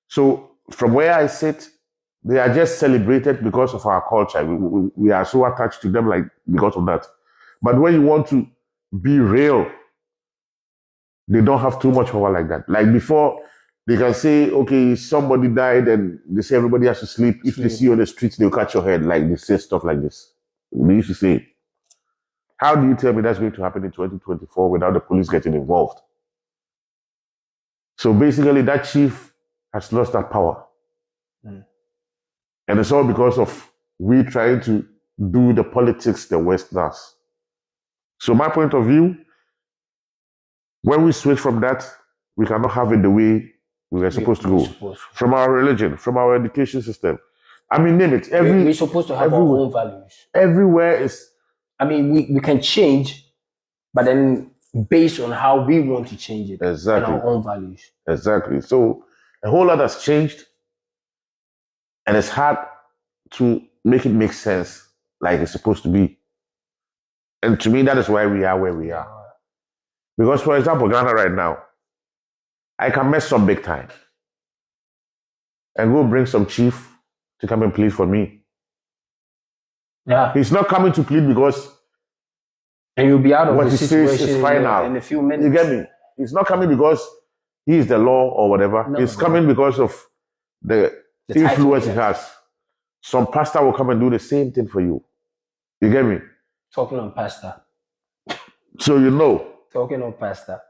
So from where I sit, they are just celebrated because of our culture. We are so attached to them, like, because of that. But when you want to be real, they don't have too much power like that. Like before, they can say, okay, somebody died and they say everybody has to sleep. If they see you on the streets, they'll cut your head. Like, they say stuff like this. They used to say, how do you tell me that's going to happen in 2024 without the police getting involved? So basically, that chief has lost that power. And it's all because of we trying to do the politics the West does. So my point of view, when we switch from that, we cannot have it the way we were supposed to go. From our religion, from our education system. I mean, name it. We're supposed to have our own values. Everywhere is... I mean, we can change, but then based on how we want to change it. Exactly. And our own values. Exactly. So a whole lot has changed, and it's hard to make it make sense like it's supposed to be. And to me, that is why we are where we are. Because, for example, Ghana right now, I can mess up big time and go bring some chief to come and plead for me. Yeah. He's not coming to plead because and you'll be out of what the he situation says is final in a few minutes. You get me? He's not coming because he is the law or whatever. No, He's coming because of the influence he has. Some pastor will come and do the same thing for you. You get me? Talking on pastor. So Talking on pastor.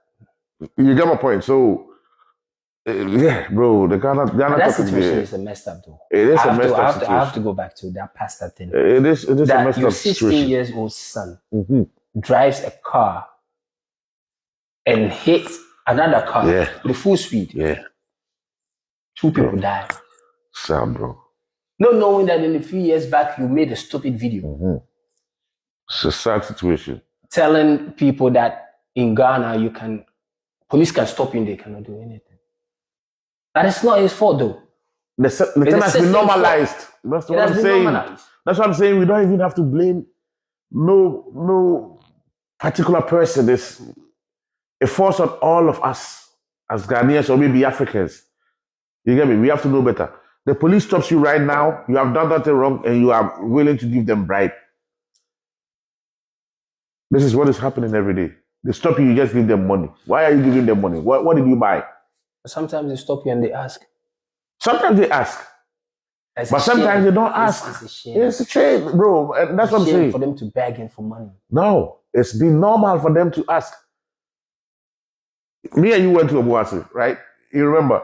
You get my point. So, yeah, bro, the Ghana that situation is a messed up though. It is a messed up situation. I have to go back to that pastor thing. It is a messed up situation. Your 16-year-old son drives a car and hits another car with full speed. Yeah. 2 people died. Sad, bro. Not knowing that in a few years back, you made a stupid video. It's a sad situation. Telling people that in Ghana, police can stop you and they cannot do anything. That is not his fault though. The thing has been normalized. That's what I'm saying. That's what I'm saying. We don't even have to blame no particular person. It's a force on all of us as Ghanaians or maybe Africans. You get me? We have to know better. The police stops you right now. You have done nothing wrong and you are willing to give them bribe. This is what is happening every day. They stop you, you just give them money. Why are you giving them money? What did you buy? Sometimes they stop you and they ask. Sometimes they ask. But sometimes they don't ask. It's a shame, bro. And that's what I'm saying. For them to beg him for money. No, it's been normal for them to ask. Me and you went to Obuasi, right? You remember?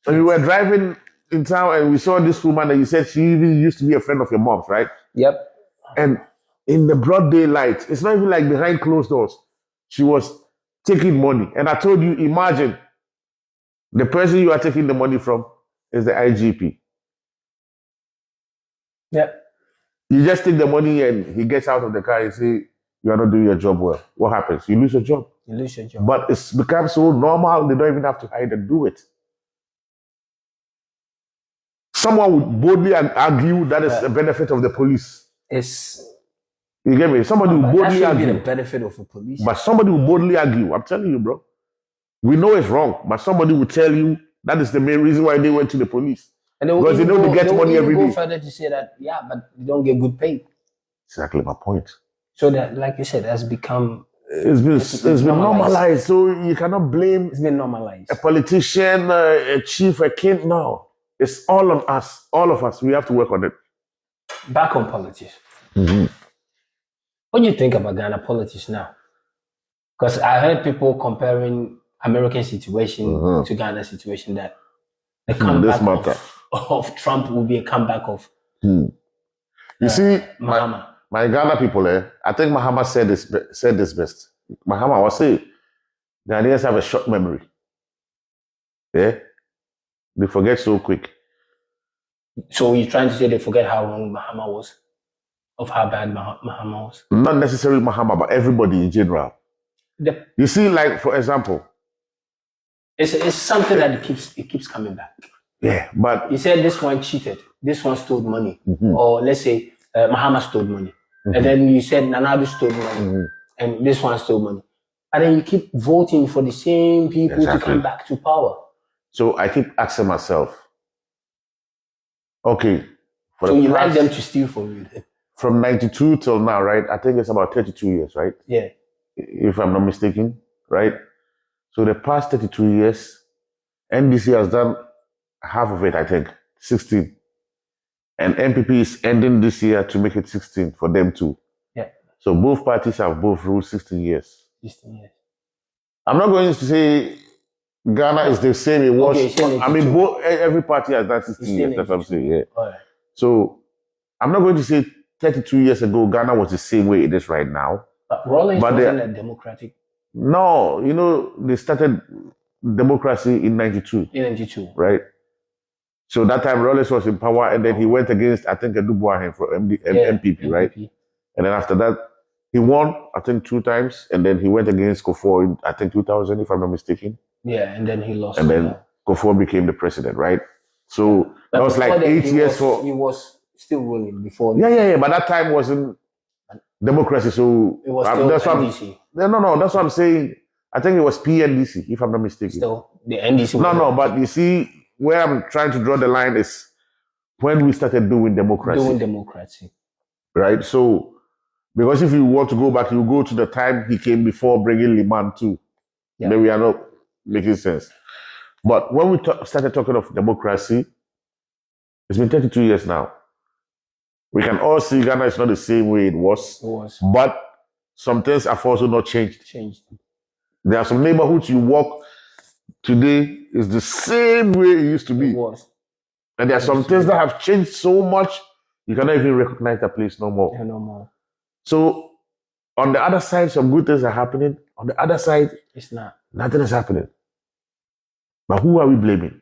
And we were driving in town and we saw this woman and you said she even used to be a friend of your mom's, right? Yep. And in the broad daylight, it's not even like behind closed doors. She was taking money. And I told you, imagine the person you are taking the money from is the IGP. Yep. You just take the money and he gets out of the car and say, you are not doing your job well. What happens? You lose your job. You lose your job. But it's become so normal, they don't even have to hide and do it. Someone would boldly argue that is a benefit of the police. You get me? Somebody will boldly that should be the argue. benefit of the police. But somebody will boldly argue. I'm telling you, bro. We know it's wrong, but somebody will tell you that is the main reason why they went to the police. And because they know they get money every day. Go further to say that, yeah, but they don't get good pay. Exactly my point. So that, like you said, has become... It's been normalized. So you cannot blame... It's been normalized. A politician, a chief, a king. No. It's all on us. All of us. We have to work on it. Back on politics. Mm-hmm. What do you think about Ghana politics now? Because I heard people comparing American situation to Ghana situation, that the comeback of Trump will be a comeback of you see, Mahama. My Ghana people, I think Mahama said this best. Mahama was saying, Ghanaians have a short memory. Yeah? They forget so quick. So you're trying to say they forget how wrong Mahama was? Of how bad Mahama was? Not necessarily Mahama, but everybody in general. You see, like, for example... It's something that it keeps coming back. Yeah, but... You said this one cheated. This one stole money. Or let's say Mahama stole money. And then you said Nanabi stole money. And this one stole money. And then you keep voting for the same people to come back to power. So I keep asking myself, okay. So you like them to steal from you then? From 92 till now, right? I think it's about 32 years, right? Yeah. If I'm not mistaken, right? So the past 32 years, NDC has done half of it, I think, 16. And MPP is ending this year to make it 16 for them too. Yeah. So both parties have both ruled 16 years. 16 years. I'm not going to say Ghana is the same it was. Okay, I mean, every party has done 16 years. That's what I'm saying. Yeah. All right. So I'm not going to say 32 years ago Ghana was the same way it is right now. But Rawlings wasn't a democratic. No, you know, they started democracy in 92. In 92. Right? So that time Rawlings was in power and then he went against, I think, Edubuahen for MPP, right? And then after that, he won, I think, 2 times. And then he went against Kufuor in, I think, 2000, if I'm not mistaken. Yeah, and then he lost. And then Kufuor became the president, right? So that was like 8 years for... He was still ruling before. Yeah. But that time wasn't democracy, so... It was still NDC. No, that's what I'm saying. I think it was PNDC, if I'm not mistaken. Still, the NDC... No, but you see, where I'm trying to draw the line is when we started doing democracy. Right? So, because if you want to go back, you go to the time he came before bringing Liman too. Yeah. Then we are not making sense. But when we started talking of democracy, it's been 32 years now. We can all see Ghana is not the same way it was. But some things have also not changed. There are some neighborhoods you walk today is the same way it used to be. And there are some things that have changed so much, you cannot even recognize that place no more. Yeah, no more. So on the other side, some good things are happening. On the other side, it's not. Nothing is happening. But who are we blaming?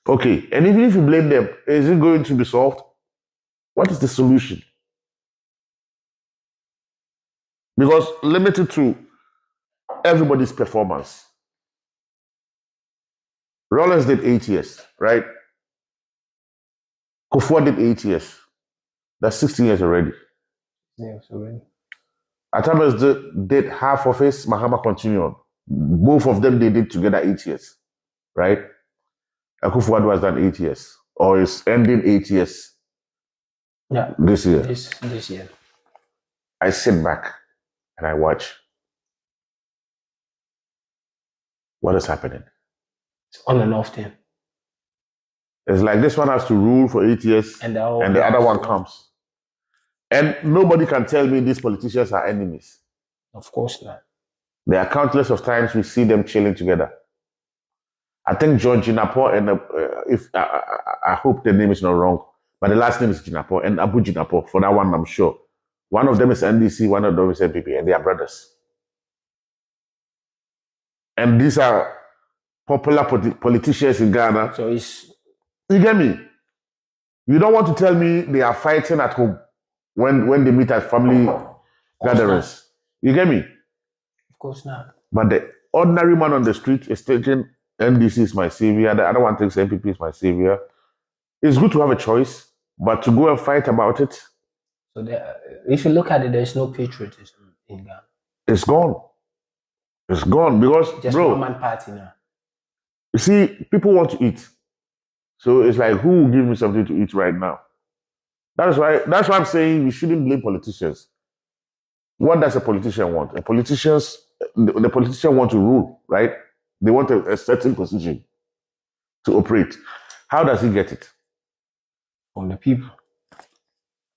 Okay, and even if you blame them, is it going to be solved? What is the solution? Because limited to everybody's performance. Rawlings did 8 years, right? Kufuor did 8 years. That's 16 years already. Yes, already. Atambas did half of his, Mahama continued on. Both of them, they did together 8 years, right? Akufo-Addo has done 8 years, or is ending 8 years. Yeah. This year. This year. I sit back and I watch. What is happening? It's on and off thing. It's like this one has to rule for 8 years, and the other one comes. And nobody can tell me these politicians are enemies. Of course not. There are countless of times we see them chilling together. I think George Jinapor and if I hope the name is not wrong, but the last name is Jinapor and Abu Jinapor. For that one, I'm sure. One of them is NDC, one of them is NPP, and they are brothers. And these are popular politicians in Ghana. So it's You get me? You don't want to tell me they are fighting at home when they meet at family gatherings. You get me? of course not. But the ordinary man on the street is thinking NDC is my savior. The other one thinks NPP is my savior. It's good to have a choice, but to go and fight about it, So if you look at it, there's no patriotism in Ghana. it's gone. It's gone because, Just bro, one man party now. you see, people want to eat. So it's like, who will give me something to eat right now? That's why I'm saying we shouldn't blame politicians. What does a politician want? The politician want to rule, right? They want a certain position to operate. How does he get it? From the people.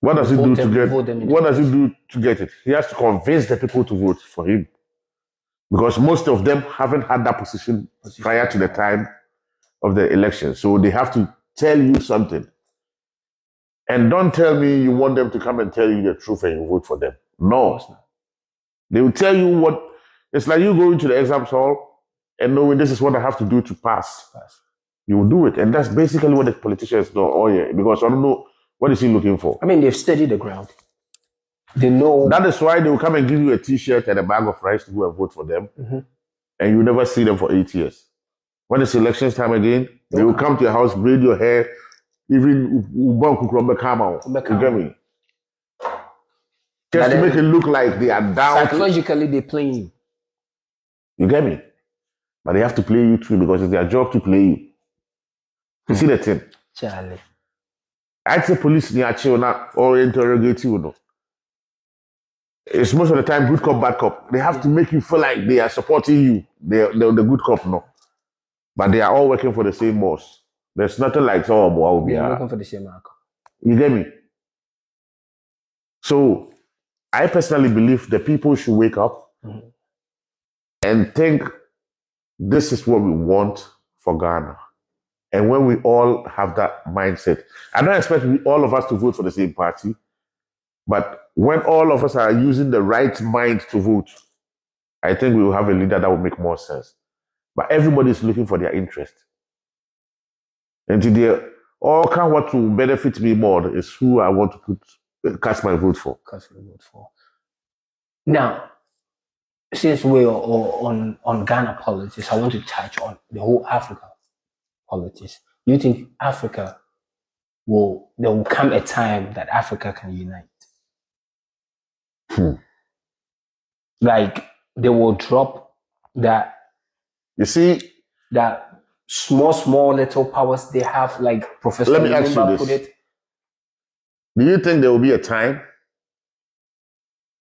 What does he do to get? Vote them into What does he do to get it? He has to convince the people to vote for him, because most of them haven't had that position prior to the time of the election. So they have to tell you something. And don't tell me you want them to come and tell you the truth and you vote for them. No. They will tell you what. It's like you going to the exam hall and knowing this is what I have to do to pass. You will do it. And that's basically what the politicians do. Oh, yeah. Because I don't know, what is he looking for? I mean, they've studied the ground. They know. That is why they will come and give you a t-shirt and a bag of rice to go and vote for them. Mm-hmm. And you never see them for 8 years. When it's elections time again, they will come to your house, braid your hair, even you get me? Just to make it look like they are down. Psychologically, they're playing you. You get me? But they have to play you too because it's their job to play you. You see the thing? Charlie. I'd say police near China or interrogate you. No. It's most of the time good cop, bad cop. They have to make you feel like they are supporting you. They're the good cop, no. But they are all working for the same boss. There's nothing like, oh, boy, They are working for the same outcome. You get me? So, I personally believe the people should wake up and think this is what we want for Ghana. And when we all have that mindset, I don't expect all of us to vote for the same party, but when all of us are using the right mind to vote, I think we will have a leader that will make more sense. But everybody is looking for their interest. And they all can want to benefit me more is who I want to cast my vote for. Now, since we're on Ghana politics, I want to touch on the whole Africa politics. Do you think there will come a time that Africa can unite? Like they will drop that. You see, that small little powers they have, like Professor let me ask you put this. it. Do you think there will be a time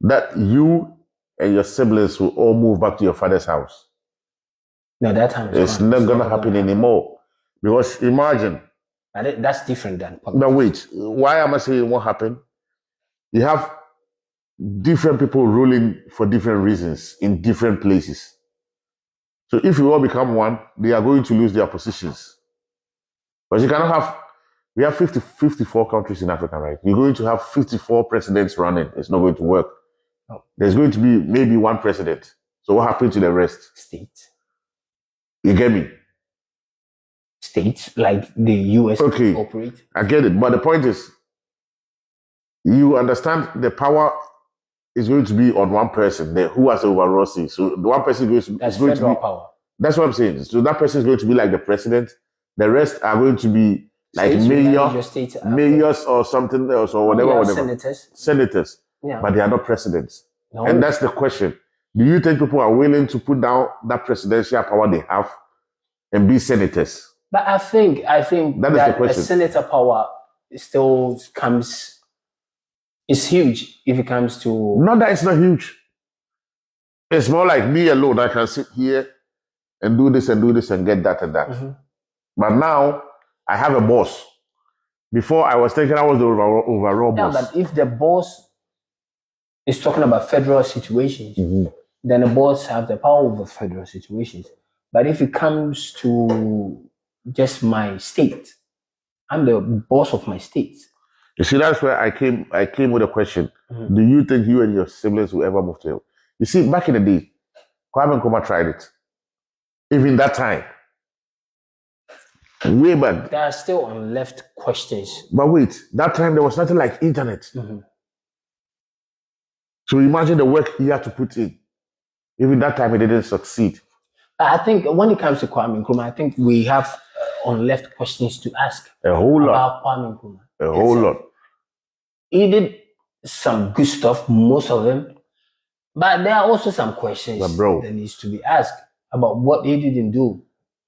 that you and your siblings will all move back to your father's house? No, that time it's not going to happen anymore. Because imagine. That's different than politics. But wait, why am I saying it won't happen? You have different people ruling for different reasons in different places. So if you all become one, they are going to lose their positions. But you cannot have, we have 54 countries in Africa, right? You're going to have 54 presidents running. It's not going to work. No. There's going to be maybe one president. So what happened to the rest? States. You get me? States, like the US operate. I get it. But the point is, you understand the power is going to be on one person there who has overall say. So the one person is going to be power. That's what I'm saying. So that person is going to be like the president. The rest are going to be like mayors or something else or whatever. Senators. Yeah. But they are not presidents. No. And that's the question. Do you think people are willing to put down that presidential power they have and be senators? But I think that is the question. A senator power still comes. It's huge if it comes to. Not that it's not huge. It's more like me alone. I can sit here and do this and get that and that. Mm-hmm. But now I have a boss. Before I was thinking I was the overall boss. But if the boss is talking about federal situations, then the boss have the power over federal situations. But if it comes to just my state, I'm the boss of my state. You see, that's where I came with a question. Do you think you and your siblings will ever move to hell? You see, back in the day, Kwame Nkrumah tried it. Even that time. Way back. There are still unleft questions. But wait, that time there was nothing like internet. So imagine the work he had to put in. Even that time, he didn't succeed. I think when it comes to Kwame Nkrumah, I think we have unleft questions to ask. A whole lot. About Kwame Nkrumah. A whole lot. He did some good stuff, most of them. But there are also some questions that needs to be asked about what he didn't do.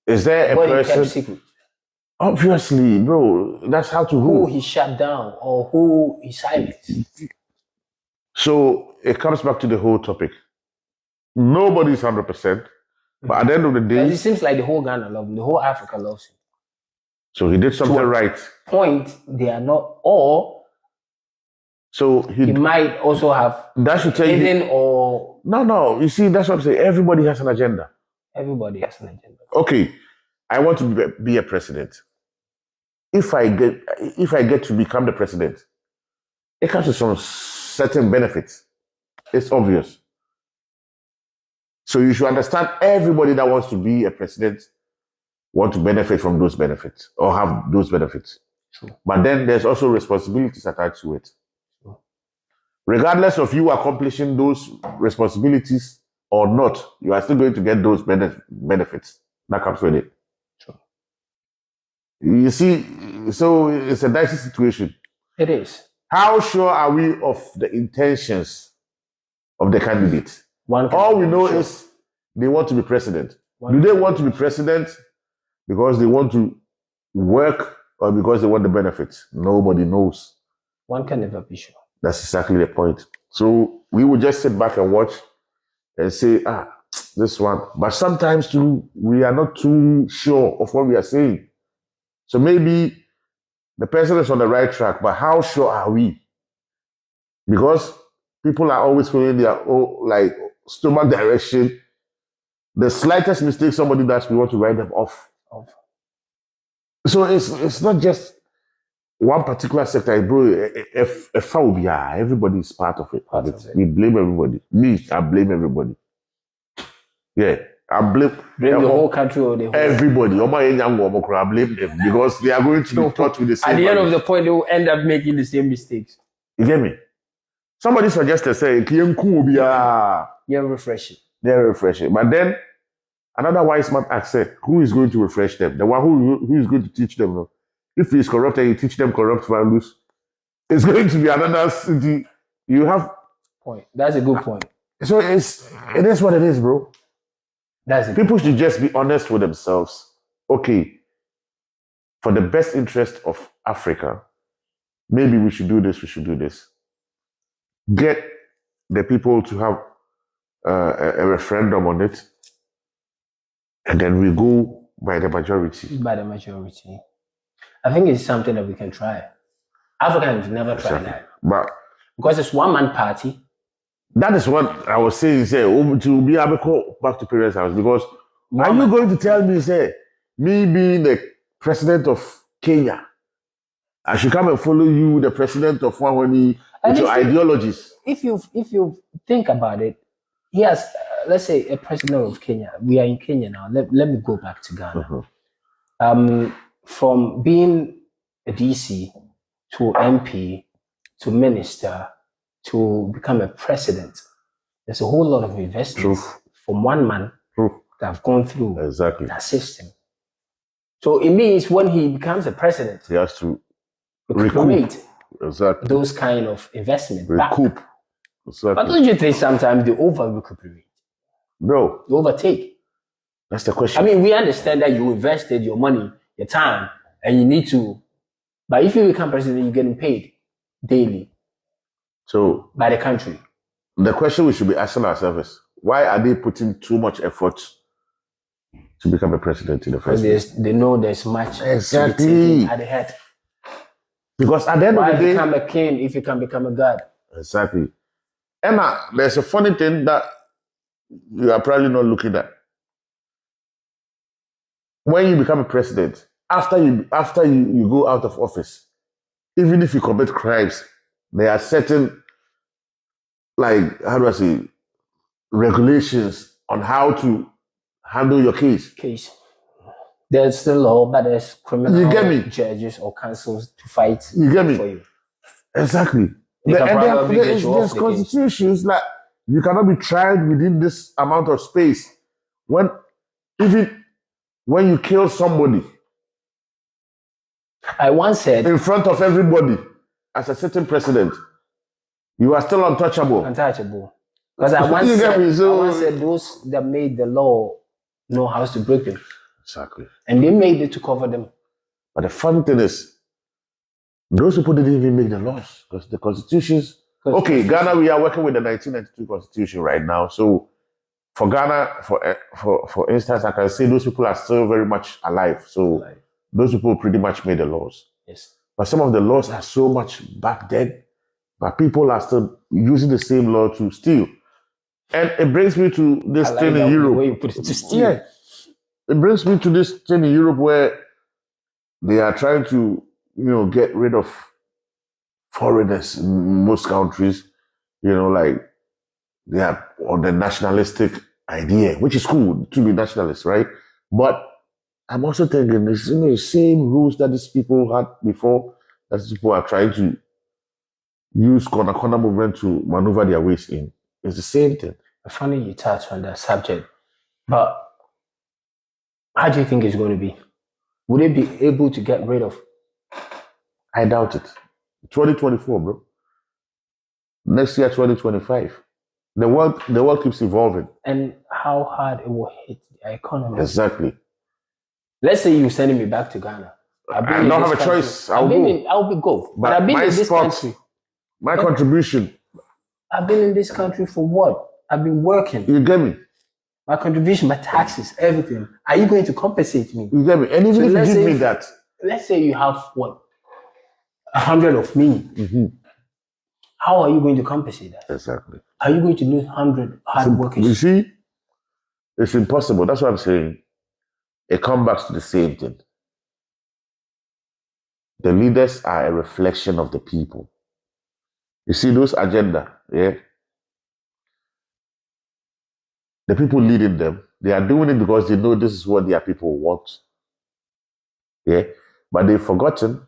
Is there a person? He kept secret. Obviously, bro, that's how to rule. Who he shut down or who he silenced. So it comes back to the whole topic. Nobody's 100%, but at the end of the day, it seems like the whole Ghana loves him, the whole Africa loves him. So he did something right. Point, they are not all. So he might also have that should tell hidden you, or no. You see, that's what I'm saying. Everybody has an agenda. Everybody has an agenda. Okay, I want to be a president. If I get to become the president, it comes with some certain benefits. It's obvious. So you should understand everybody that wants to be a president want to benefit from those benefits or have those benefits. True. But then there's also responsibilities attached to it. True. Regardless of you accomplishing those responsibilities or not, you are still going to get those benefits that comes with it. True. You see, so it's a dicey situation. It is. How sure are we of the intentions of the candidate? All we know is they want to be president. Do they want to be president because they want to work or because they want the benefits? Nobody knows. One can never be sure. That's exactly the point. So we will just sit back and watch and say, this one. But sometimes too, we are not too sure of what we are saying. So maybe the person is on the right track, but how sure are we? Because people are always following their own, stomach direction. The slightest mistake somebody does, we want to write them off. So it's not just one particular sector, bro. A phobia, everybody is part of it. We blame everybody. Me, I blame everybody. Yeah, I blame the whole country or the whole everybody. I blame them because they are going to be taught with the same. At the end of the point, they will end up making the same mistakes. You get me? Somebody suggested saying, You're refreshing. They're refreshing. But then another wise man asked, who is going to refresh them? The one who is going to teach them. No? If he is corrupt and you teach them corrupt values, it's going to be another city. You have point. That's a good point. So it is what it is, bro. People should just be honest with themselves. Okay, for the best interest of Africa, maybe we should do this, we should do this. Get the people to have a referendum on it, and then we go by the majority. By the majority. I think it's something that we can try. Africans never tried that. But because it's one-man party. That is what I was saying, to be able to go back to parents' house. Because are you going to tell me, me being the president of Kenya, I should come and follow you, the president of Wahoni, with your ideologies? If you think about it, he has, let's say, a president of Kenya. We are in Kenya now. Let me go back to Ghana. From being a DC to MP to minister to become a president, there's a whole lot of investments from one man that have gone through that system. So it means when he becomes a president, he has to recuperate those kind of investment. Recoup. But don't you think sometimes they over-recuperate? Bro. They overtake. That's the question. I mean, we understand that you invested your money, your time, and you need to. But if you become president, you're getting paid daily. So by the country. The question we should be asking ourselves is, why are they putting too much effort to become a president in the first place? They know there's much exactly at the head. Because at the end of the day, become a king if you can become a god? Exactly. Emma, there's a funny thing that you are probably not looking at. when you become a president, after you go out of office, even if you commit crimes, there are certain, like, how do I say, regulations on how to handle your case. There's still law, but there's criminal You get me? judges or councils to fight You get me? for you. Exactly. They can And probably get there's you off the case. constitutions like you cannot be tried within this amount of space. Even when you kill somebody I once said, in front of everybody as a sitting president, you are still untouchable. Because I once You get me? said those that made the law know how to break them. Exactly. And they made it to cover them. But the funny thing is, those people didn't even make the laws because the constitutions. Okay, Ghana, we are working with the 1992 constitution right now. So for Ghana, for instance, I can say those people are still very much alive. So those people pretty much made the laws. Yes. But some of the laws are so much back then, but people are still using the same law to steal. And it brings me to this thing in Europe. The way you put it, to steal. Yeah. It brings me to this thing in Europe where they are trying to, get rid of foreigners in most countries. Like they are on the nationalistic idea, which is cool to be nationalist, right? But I'm also thinking it's the same rules that these people had before, that these people are trying to use corner movement to maneuver their ways in. It's the same thing. Funny you touch on that subject, but how do you think it's going to be? Would it be able to get rid of? I doubt it. 2024, bro. Next year, 2025. The world keeps evolving. And how hard it will hit the economy. Exactly. Let's say you're sending me back to Ghana. I don't have a choice. I'll go. But I've been in this country. My contribution. I've been in this country for what? I've been working. You get me? My contribution, my taxes, everything. Are you going to compensate me? You get me? And even if you give me that. Let's say you have what? 100 of me. Mm-hmm. How are you going to compensate that? Exactly. Are you going to lose 100 hard workers? You see, it's impossible. That's what I'm saying. It comes back to the same thing. The leaders are a reflection of the people. You see those agenda, yeah? The people leading them, they are doing it because they know this is what their people want. Yeah? But they've forgotten.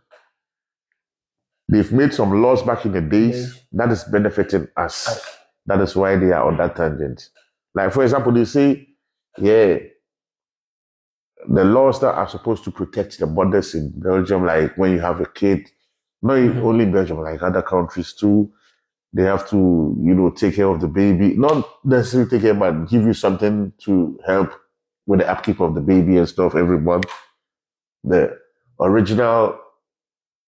They've made some laws back in the days that is benefiting us. That is why they are on that tangent. Like, for example, they say, yeah, the laws that are supposed to protect the borders in Belgium, like when you have a kid, not only in Belgium, like other countries too, they have to, take care of the baby. Not necessarily take care, but give you something to help with the upkeep of the baby and stuff every month. The original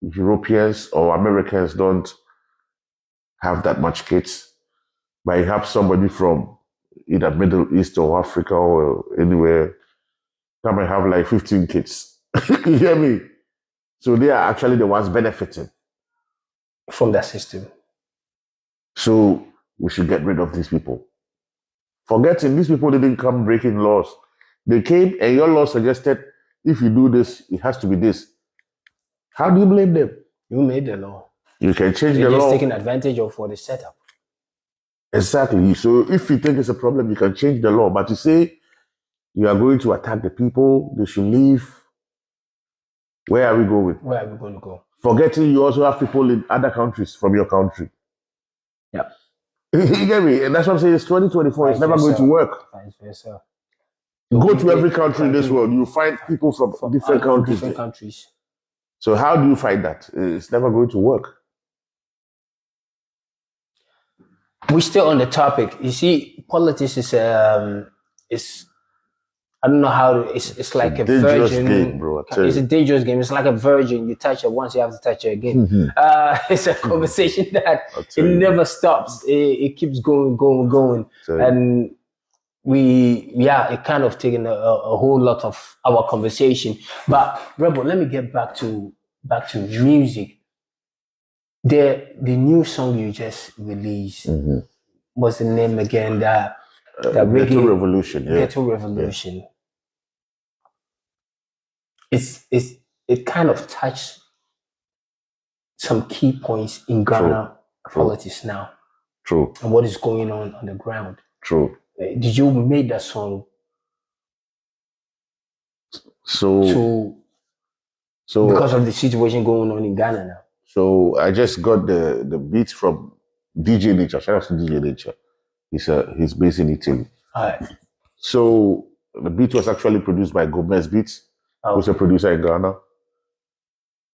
Europeans or Americans don't have that much kids, but you have somebody from either Middle East or Africa or anywhere that might have like 15 kids. You hear me? So they are actually the ones benefiting from that system. So we should get rid of these people. Forgetting these people didn't come breaking laws. They came and your law suggested if you do this, it has to be this. How do you blame them? You made the law. You can change the law. You're just taking advantage of for the setup. Exactly. So if you think it's a problem, you can change the law. But you say you are going to attack the people, they should leave. Where are we going? Where are we going to go? Forgetting you also have people in other countries from your country. Yeah. You get me? And that's what I'm saying. It's 2024. It's never going to work. Go to every country in this world. You find people from different countries. So how do you fight that? It's never going to work. We're still on the topic. You see, politics is I don't know how to, it's like a virgin game, bro. It's a dangerous game. It's like a virgin. You touch it once, you have to touch it again. Mm-hmm. It's a conversation that it never stops. It keeps going. And it kind of taken a whole lot of our conversation. But Rebbel, let me get back to music. The new song you just released, what's the name again? The Ghetto Revolution. Ghetto Revolution. it kind of touched some key points in Ghana True. politics now True. and what is going on the ground. True. Did you make that song So because of the situation going on in Ghana now? So I just got the beat from DJ Nature. Shout out to DJ Nature. He's based in Italy. All right. So the beat was actually produced by Gomez Beats, who's a producer in Ghana.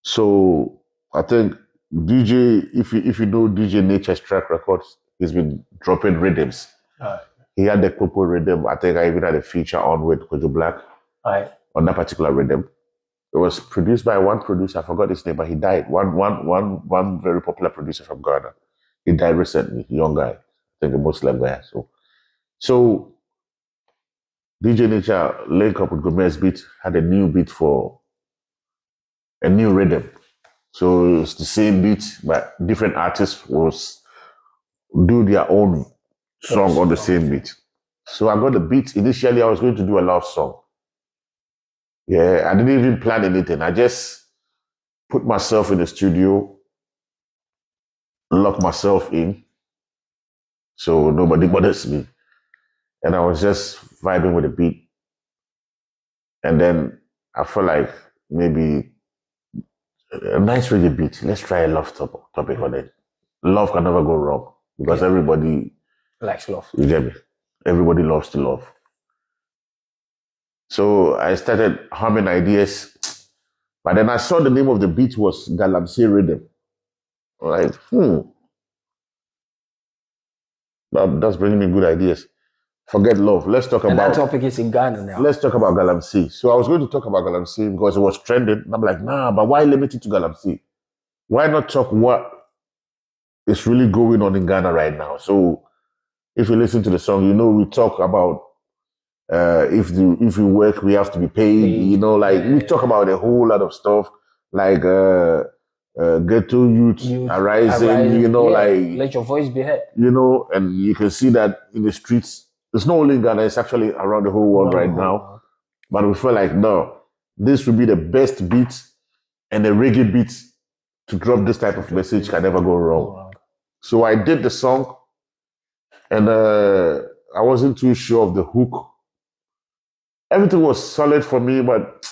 So I think DJ, if you know DJ Nature's track records, he's been dropping rhythms. All right. He had the Popo rhythm. I think I even had a feature on with Kojo Black on that particular rhythm. It was produced by one producer, I forgot his name, but he died. One very popular producer from Ghana. He died recently, young guy. I think a Muslim guy. So DJ Nature linked up with Gomez Beat, had a new beat for a new rhythm. So it's the same beat, but different artists was do their own song on the same beat. So I got the beat. Initially, I was going to do a love song. Yeah, I didn't even plan anything. I just put myself in the studio, lock myself in, so nobody bothers me. And I was just vibing with the beat. And then I felt like maybe a nice reggae beat. Let's try a love topic on it. Love can never go wrong because everybody likes love. You get me? Everybody loves to love. So I started humming ideas. But then I saw the name of the beat was Galamsey Rhythm. I'm like, that's bringing me good ideas. Forget love. Let's talk about... And that topic is in Ghana now. Let's talk about Galamsey. So I was going to talk about Galamsey because it was trending. And I'm like, nah, but why limit it to Galamsey? Why not talk what is really going on in Ghana right now? So if you listen to the song, you know we talk about if we work, we have to be paid. You know, like we talk about a whole lot of stuff, like ghetto youth arising. You know, like let your voice be heard. You know, and you can see that in the streets. It's not only in Ghana; it's actually around the whole world right now. But we feel like no, this would be the best beat and the reggae beat to drop this type of message can never go wrong. So I did the song, and I wasn't too sure of the hook. Everything was solid for me, but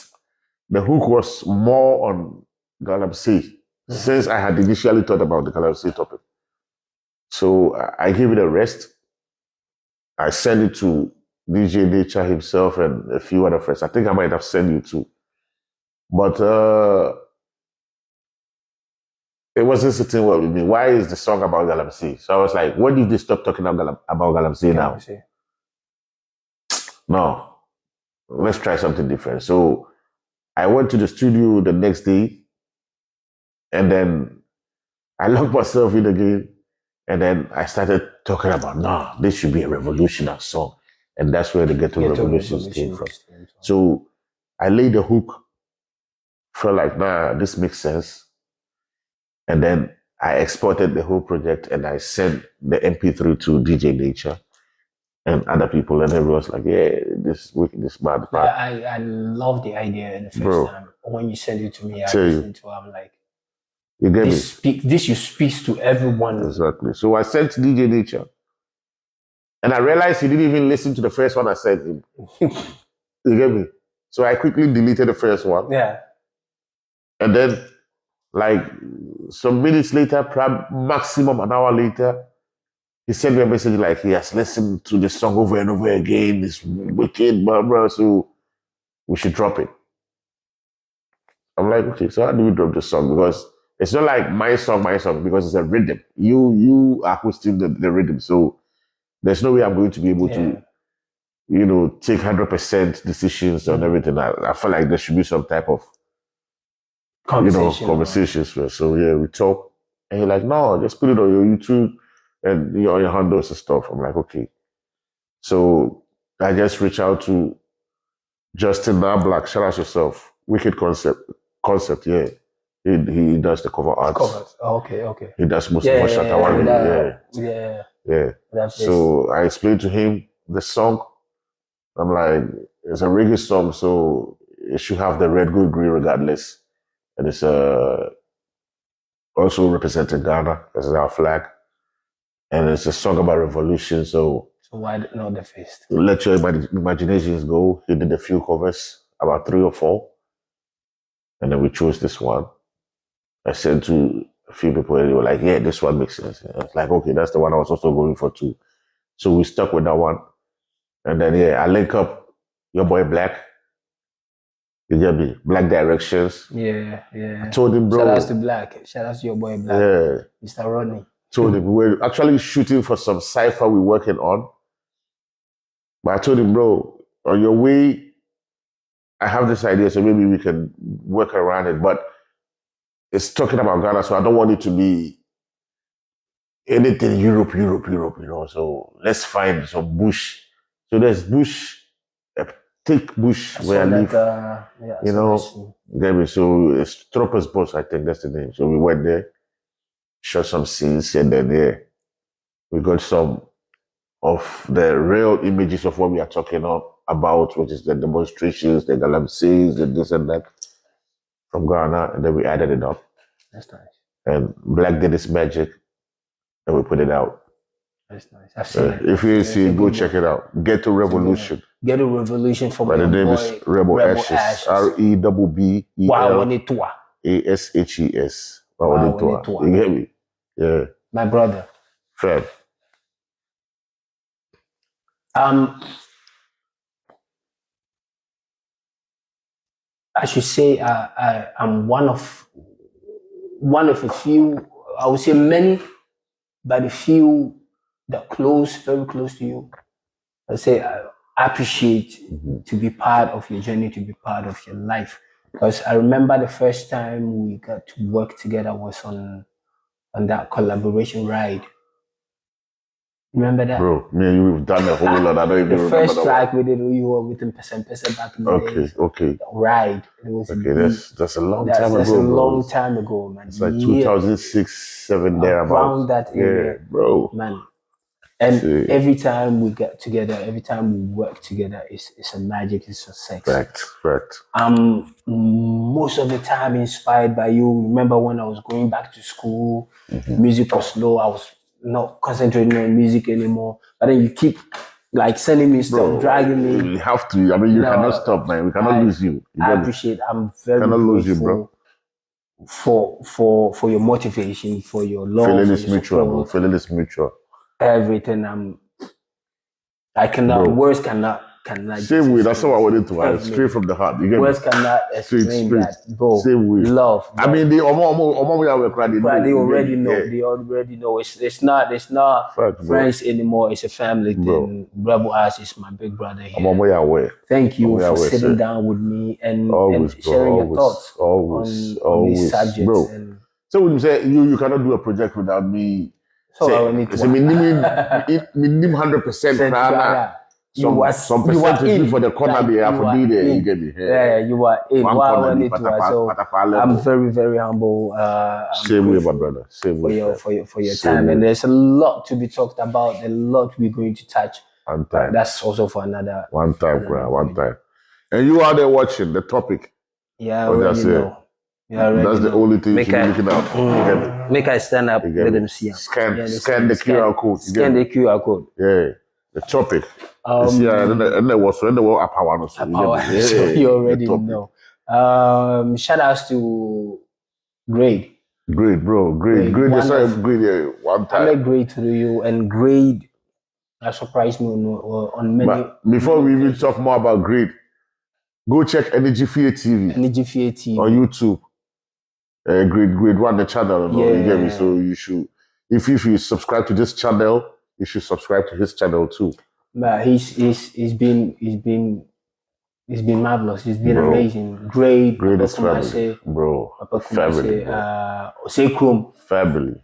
the hook was more on Galamsey, since I had initially thought about the Galamsey topic. So I gave it a rest. I sent it to DJ Nature himself and a few other friends. I think I might have sent you too. But it wasn't sitting well with me. Why is the song about Galamsey? So I was like, when did they stop talking about Galamsey now? No. Let's try something different. So I went to the studio the next day and then I locked myself in again and then I started talking about, no, this should be a revolutionary song. And that's where the Ghetto Revolutions came from. So I laid the hook, felt like, nah, this makes sense. And then I exported the whole project and I sent the MP3 to DJ Nature and other people, and everyone's like, yeah, this wicked, this bad. I love the idea the first time. When you sent it to me, I listened to it, I'm like, you get this speaks to everyone. Exactly. So I sent DJ Nature. And I realized he didn't even listen to the first one I sent him. You get me? So I quickly deleted the first one. Yeah. And then, like, some minutes later, perhaps maximum an hour later, he sent me a message like he has listened to the song over and over again. It's wicked, bro. So we should drop it. I'm like, okay, so how do we drop the song? Because it's not like my song, because it's a rhythm. You are hosting the rhythm. So there's no way I'm going to be able to, you know, take 100% decisions on everything. I feel like there should be some type of conversations first. So yeah, we talk. And you're like, no, just put it on your YouTube and on your handles and stuff. I'm like, okay. So I just reach out to Justin Black. Shout out yourself. Wicked concept, yeah. He does the cover art. Okay. He does most of Shatawari. Yeah. So I explained to him the song. I'm like, it's a reggae song, so it should have the red, gold, green regardless. And it's also representing Ghana. This is our flag. And it's a song about revolution. So why not the first? Let your imaginations go. He did a few covers, about 3 or 4. And then we chose this one. I sent to a few people and they were like, yeah, this one makes sense. And I was like, okay, that's the one I was also going for too. So we stuck with that one. And then, yeah, I link up your boy Black. You get me? Black Directions. Yeah. I told him, bro. Shout out to Black. Shout out to your boy Black. Yeah. Mr. Rodney. Told him, we're actually shooting for some cypher we're working on. But I told him, bro, on your way, I have this idea, so maybe we can work around it. But it's talking about Ghana, so I don't want it to be anything Europe, So let's find some bush. So there's bush, a thick bush where I live. Get me? So it's Tropez Boss, I think that's the name. So we went there, shot some scenes, and then we got some of the real images of what we are talking about, which is the demonstrations, the galamsees, the this and that from Ghana, and then we added it up. That's nice. And Black did his magic, and we put it out. That's nice. I've seen it. If you see, go check it out. Ghetto Revolution. Ghetto Revolution from the name is Rebbel Ashes. REBBELASHES. You get me? Yeah. My brother. Fair. I should say I'm one of a few, I would say many, but a few that very close to you. I say I appreciate to be part of your journey, to be part of your life. Because I remember the first time we got to work together was on that collaboration ride. Remember that? Bro, me and you, we've done a whole lot. I don't even remember. The first track we did, you were with Pesa back in the days. Okay. Ride. It was that's a long time ago. That's a long time ago, man. It's like 2006, 2007 there about. Around that area. Yeah, bro. Man. And every time we get together, every time we work together, it's a magic, it's a sex. Fact. I'm most of the time inspired by you. Remember when I was going back to school, music was slow, I was not concentrating on music anymore. But then you keep like sending me stuff, dragging me. You have to. I mean, you cannot stop, man. We cannot lose you. I appreciate. I'm very grateful lose you, bro. For your motivation, for your love. Feeling is mutual, bro. Feeling is mutual. Everything. Words cannot. Same way. That's how I wanted to add. Straight from the heart. You get words cannot explain that, bro. Same way. Love. I mean, they already know. Yeah. They already know. It's not friends anymore. It's a family thing. Rebbel Ashes is my big brother here. Aware. Thank you for sitting down with me and sharing your thoughts on these subjects. Bro. So when you say you cannot do a project without me, it's a minimum 100%. Some percentage for the corner they have to be there. You get me? Yeah, you are in. So I'm very, very humble. Same way, my brother. Same way for your time. And there's a lot to be talked about. A lot we're going to touch. One time. That's also for another. One time. And you are there watching the topic. Yeah, I already know. That's the only thing you should be looking out. Make I stand up, let them see. Scan the QR code. Scan the QR code. Yeah, the topic. And there was a power. So you already know. Shout outs to Grade. Great, bro. Great. Grade. One time. I met Grade through you, and Grade surprised me on many. But before we even talk more about Grade, go check Energy Fear TV. Energy Fear TV on YouTube. Grade 1, the channel. You get me? So you should, if you subscribe to this channel, you should subscribe to his channel too. But he's been marvelous. He's been amazing. Great is family, bro. Family. Family.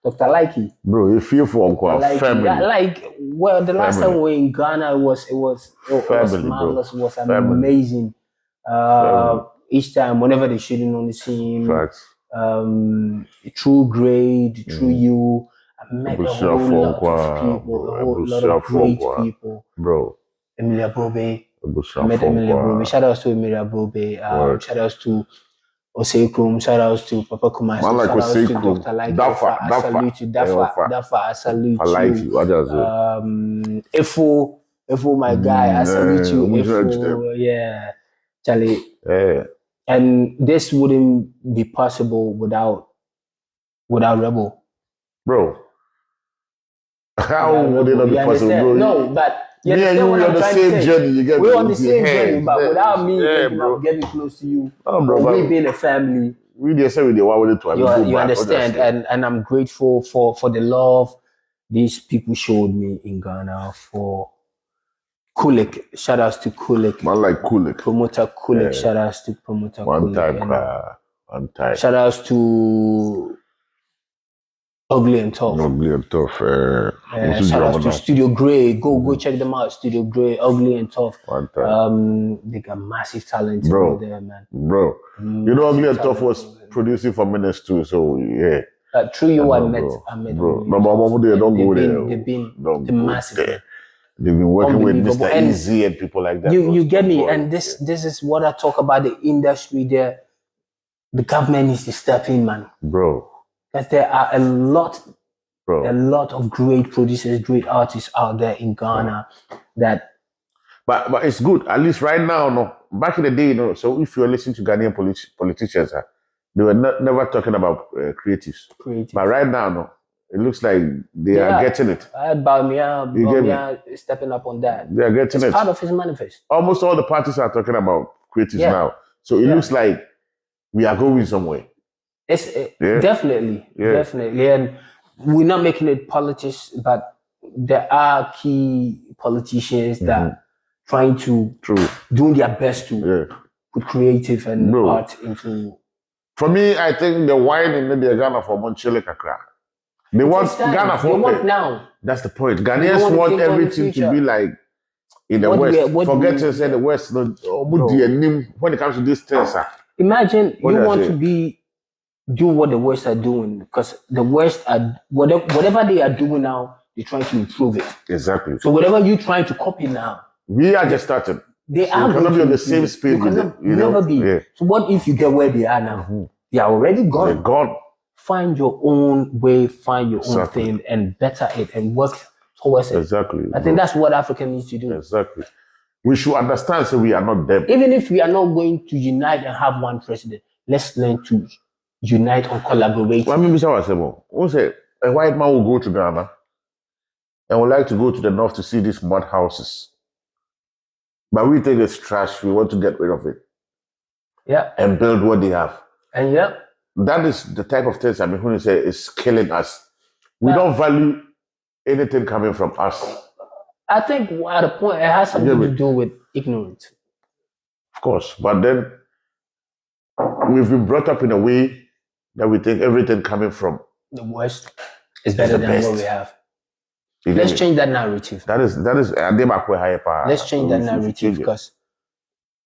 Dr. Likey. Bro, you feel for Uncle family. The last time we were in Ghana, it was marvelous. Bro. It was amazing. Each time, whenever they're shooting on the scene, through Grade, through you, I met a whole lot of people, great people. Bro. Emilia Bobe. I met Emily Brobe. Shout outs to Emilia Brobe. Shout outs to Osekrum. Shout outs to Papa Kumasi. Man like Shout outs to Osekrum. Dr. Like Dafa, I salute you. Dafa, I salute I like you. you. I just Efo, my guy, I salute you. we judge Efo, yeah. Charlie. yeah. And this wouldn't be possible without Rebbel. Bro. How would it not be possible, bro? No, but me and you, we're on the same journey. You get we're on the same journey, but without me getting close to you, we being a family. We just say with the one with it. You understand, and I'm grateful for the love these people showed me in Ghana. For Kulik, shout outs to Kulik. Man like Kulik. Promoter Kulik, shout outs to Promoter Kulik. One time. Shout outs to Ugly and Tough. Ugly and Tough. Shout out to Studio Grey. Go check them out. Studio Grey, Ugly and Tough. One time. They got massive talent over there, man. Bro, you know Ugly and Tough was producing for Menace too, so yeah. Through you, I met. Bro, no, but don't go there. They've been massive. They've been working with Mr. Easy and people like that. You get me, and this is what I talk about the industry there. The government needs to step in, man. Bro. Because there are a lot of great producers, great artists out there in Ghana that. But it's good. At least right now, no. Back in the day, so if you're listening to Ghanaian politicians, they were never talking about creatives. But right now, no. It looks like they are getting it. I had Bawumia stepping up on that. They are getting it. It's part of his manifest. Almost all the parties are talking about creatives now. So it looks like we are going somewhere. Definitely, and we're not making it politics, but there are key politicians that trying to doing their best to put creative and art into. For me, I think the wine in the Ghana for Monchele Kakra. They want Ghana for now. That's the point. Ghanaians want everything to be like in the West. Forget to say the West. When it comes to this thing, sir. Imagine you want to do what the West are doing, because the West are whatever they are doing now, they're trying to improve it. Exactly. So whatever you're trying to copy now, we are just starting. They are cannot be on the same speed with it. Never be. Yeah. So what if you get where they are now? They are already gone. They're gone. Find your own way, find your own thing, and better it and work towards it. Exactly. I think that's what Africa needs to do. Exactly. We should understand so we are not them. Even if we are not going to unite and have one president, let's learn to unite and collaborate. Well, I mean, a white man will go to Ghana and would like to go to the north to see these mud houses. But we think it's trash. We want to get rid of it. Yeah. And build what they have. And that is the type of things when you say is killing us. We don't value anything coming from us. I think at a point it has something to do with ignorance. Of course. But then we've been brought up in a way that we think everything coming from the West is better than what we have. Let's change that narrative. That is Let's change that narrative, because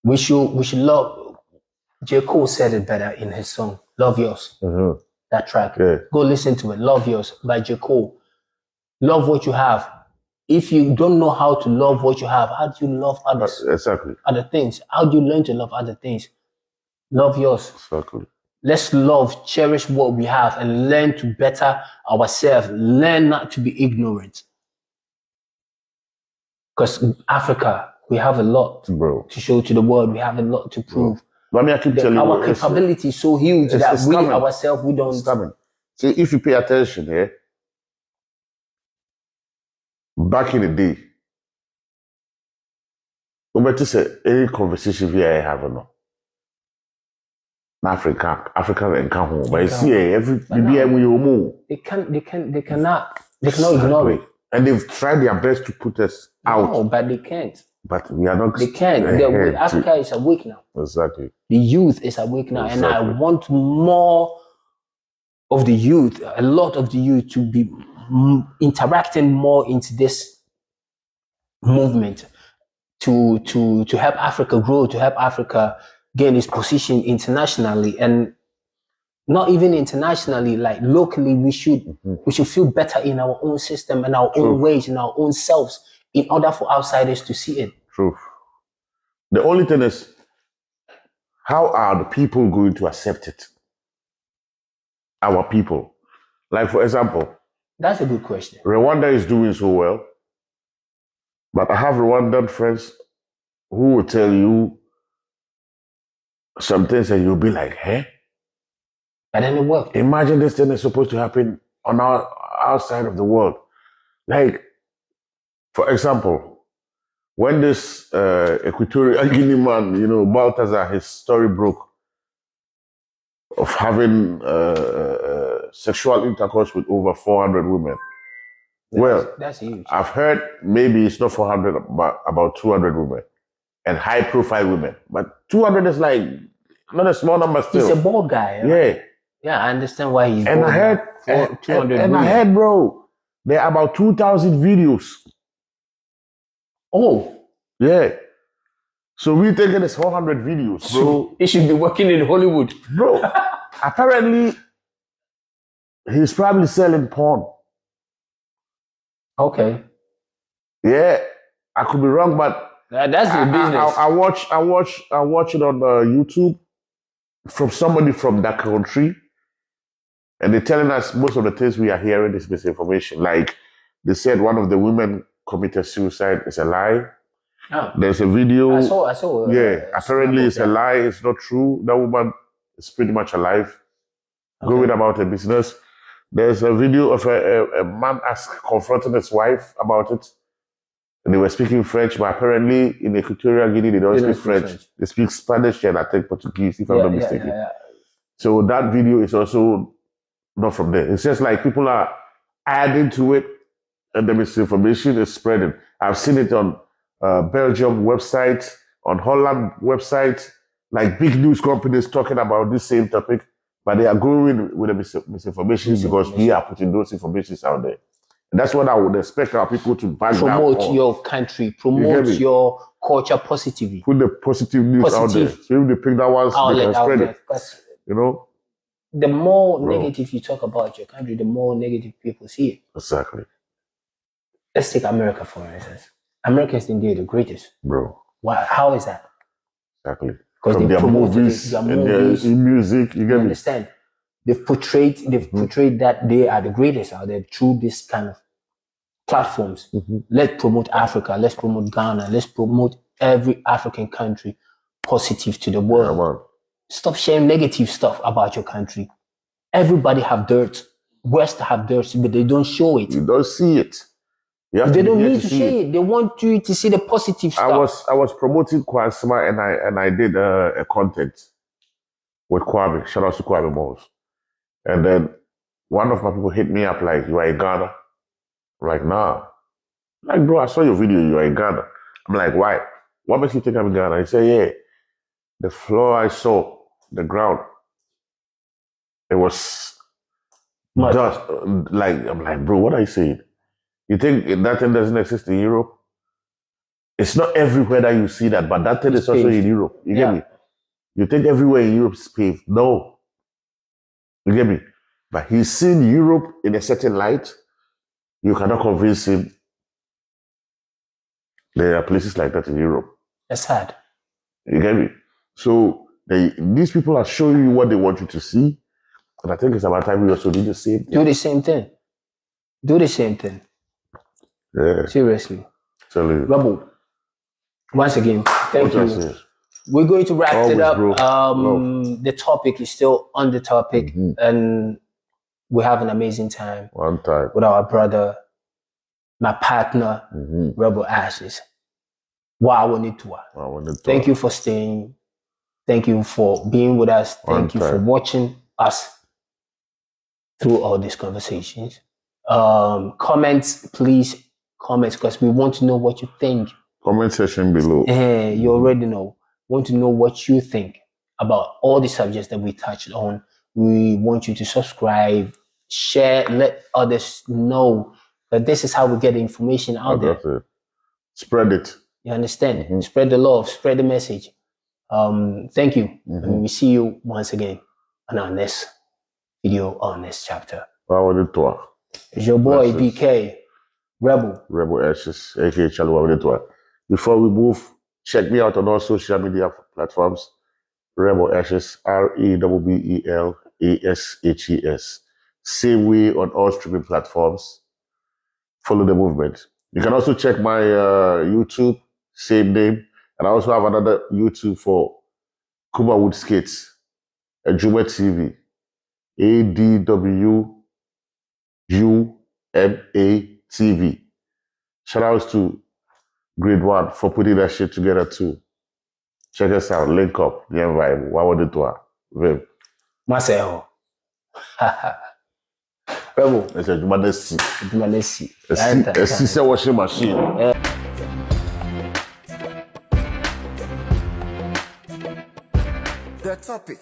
we should love. J. Cole said it better in his song, Love Yours. That track. Yeah. Go listen to it. Love Yours by J. Cole. Love what you have. If you don't know how to love what you have, how do you love others? Exactly. Other things. How do you learn to love other things? Love yours. Exactly. Let's love, cherish what we have, and learn to better ourselves. Learn not to be ignorant. Because Africa, we have a lot to show to the world. We have a lot to prove. But I mean, I keep telling you, our capability is so huge that we ourselves, we don't. See, if you pay attention here, back in the day, to say any conversation we are having Africa and home, but you see every they cannot ignore it. And they've tried their best to put us out. No, but they can't. But we are not. They can't. Africa is awake now. Exactly. The youth is awake now, and I want more of the youth, a lot of the youth, to be interacting more into this movement to help Africa grow, to help Africa gain its position internationally, and not even internationally, like locally. We should feel better in our own system and our own ways, in our own selves, in order for outsiders to see it. True. The only thing is, how are the people going to accept it? Our people. Like, for example, That's a good question. Rwanda is doing so well, but I have Rwandan friends who will tell you some things and you'll be like, hey? But then it worked. Imagine this thing is supposed to happen on our side of the world. Like, for example, when this Equatorial Guinea man, Balthazar, his story broke of having sexual intercourse with over 400 women. That's huge. I've heard maybe it's not 400, but about 200 women and high profile women. But 200 is like not a small number still. He's a bald guy. Right? Yeah. Yeah, I understand why he's And bald. I heard, 200 and I women. heard, bro, there are about 2,000 videos. Oh. Yeah. So we thinking it's 400 videos, bro. So he should be working in Hollywood. Bro, apparently he's probably selling porn. Okay. Yeah, I could be wrong, but That's your business. I watch it on YouTube from somebody from that country, and they're telling us most of the things we are hearing is misinformation. Like they said, one of the women committed suicide is a lie. Oh. There's a video. I saw. Yeah, apparently it's a lie. It's not true. That woman is pretty much alive, going about her business. There's a video of a man confronting his wife about it. And they were speaking French, but apparently in Equatorial Guinea, they don't speak French. They speak Spanish and I think Portuguese, if I'm not mistaken. Yeah. So that video is also not from there. It's just like people are adding to it and the misinformation is spreading. I've seen it on Belgium website, on Holland website, like big news companies talking about this same topic, but they are going with the misinformation because we are putting those informations out there. And that's what I would expect our people to back promote your country, promote your culture positively. Put the positive news out there. So if they pick that one, they can spread it. You know? The more negative you talk about your country, the more negative people see it. Exactly. Let's take America, for instance. America is indeed the greatest. Bro. Why? How is that? Exactly. Because they their promoted movies, their and movies. their music, you get understand? They've portrayed that they are the greatest out there through this kind of platforms. Let's promote Africa. Let's promote Ghana. Let's promote every African country positive to the world. Yeah, Stop sharing negative stuff about your country. Everybody have dirt. West have dirt, but they don't show it. You don't see it. They don't need to see it. They want you to see the positive stuff. I was promoting Kwansima and I did a content with Kwame. Shout out to Kwame Moss. And then one of my people hit me up like, you are in Ghana? I'm like, nah. Like, bro, I saw your video, you are in Ghana. I'm like, why? What makes you think I'm in Ghana? He said, yeah, the floor I saw, the ground, it was dust. Like, I'm like, bro, what are you saying? You think that thing doesn't exist in Europe? It's not everywhere that you see that, but that thing is also in Europe. You get me? You think everywhere in Europe is paved? No. You get me? But he's seen Europe in a certain light. You cannot convince him there are places like that in Europe. That's sad. You get me? So these people are showing you what they want you to see. And I think it's about time we also do the same thing. Do the same thing. Do the same thing. Yeah. Seriously. Absolutely. Rebbel, once again, thank you. We're going to wrap it up. The topic is still on the topic, and we have an amazing time. One time. With our brother, my partner, Rebbel Ashes. Thank you for staying. Thank you for being with us. Thank you for watching us through all these conversations. Comments, please. Comments, because we want to know what you think. Comment section below. You already know. Want to know what you think about all the subjects that we touched on. We want you to subscribe, share, let others know that this is how we get the information out there. Spread it. You understand? Spread the love, spread the message. Thank you. And we see you once again on our next video, our next chapter. It's your boy BK. Rebbel Ashes, aka Charlie. Before we move, Check me out on all social media platforms. Rebbel Ashes, REBBELASHES. Same way on all streaming platforms. Follow the movement. You can also check my YouTube, same name. And I also have another YouTube for Kuma Wood Skates, Juma TV, ADWUMA TV. Shout outs to Grade 1 for putting that shit together too. Check us out, link up, the vibe. What would it do? Vim. Marcel. Rebbel. I said, let's Dumanesi. see a washing machine. The topic.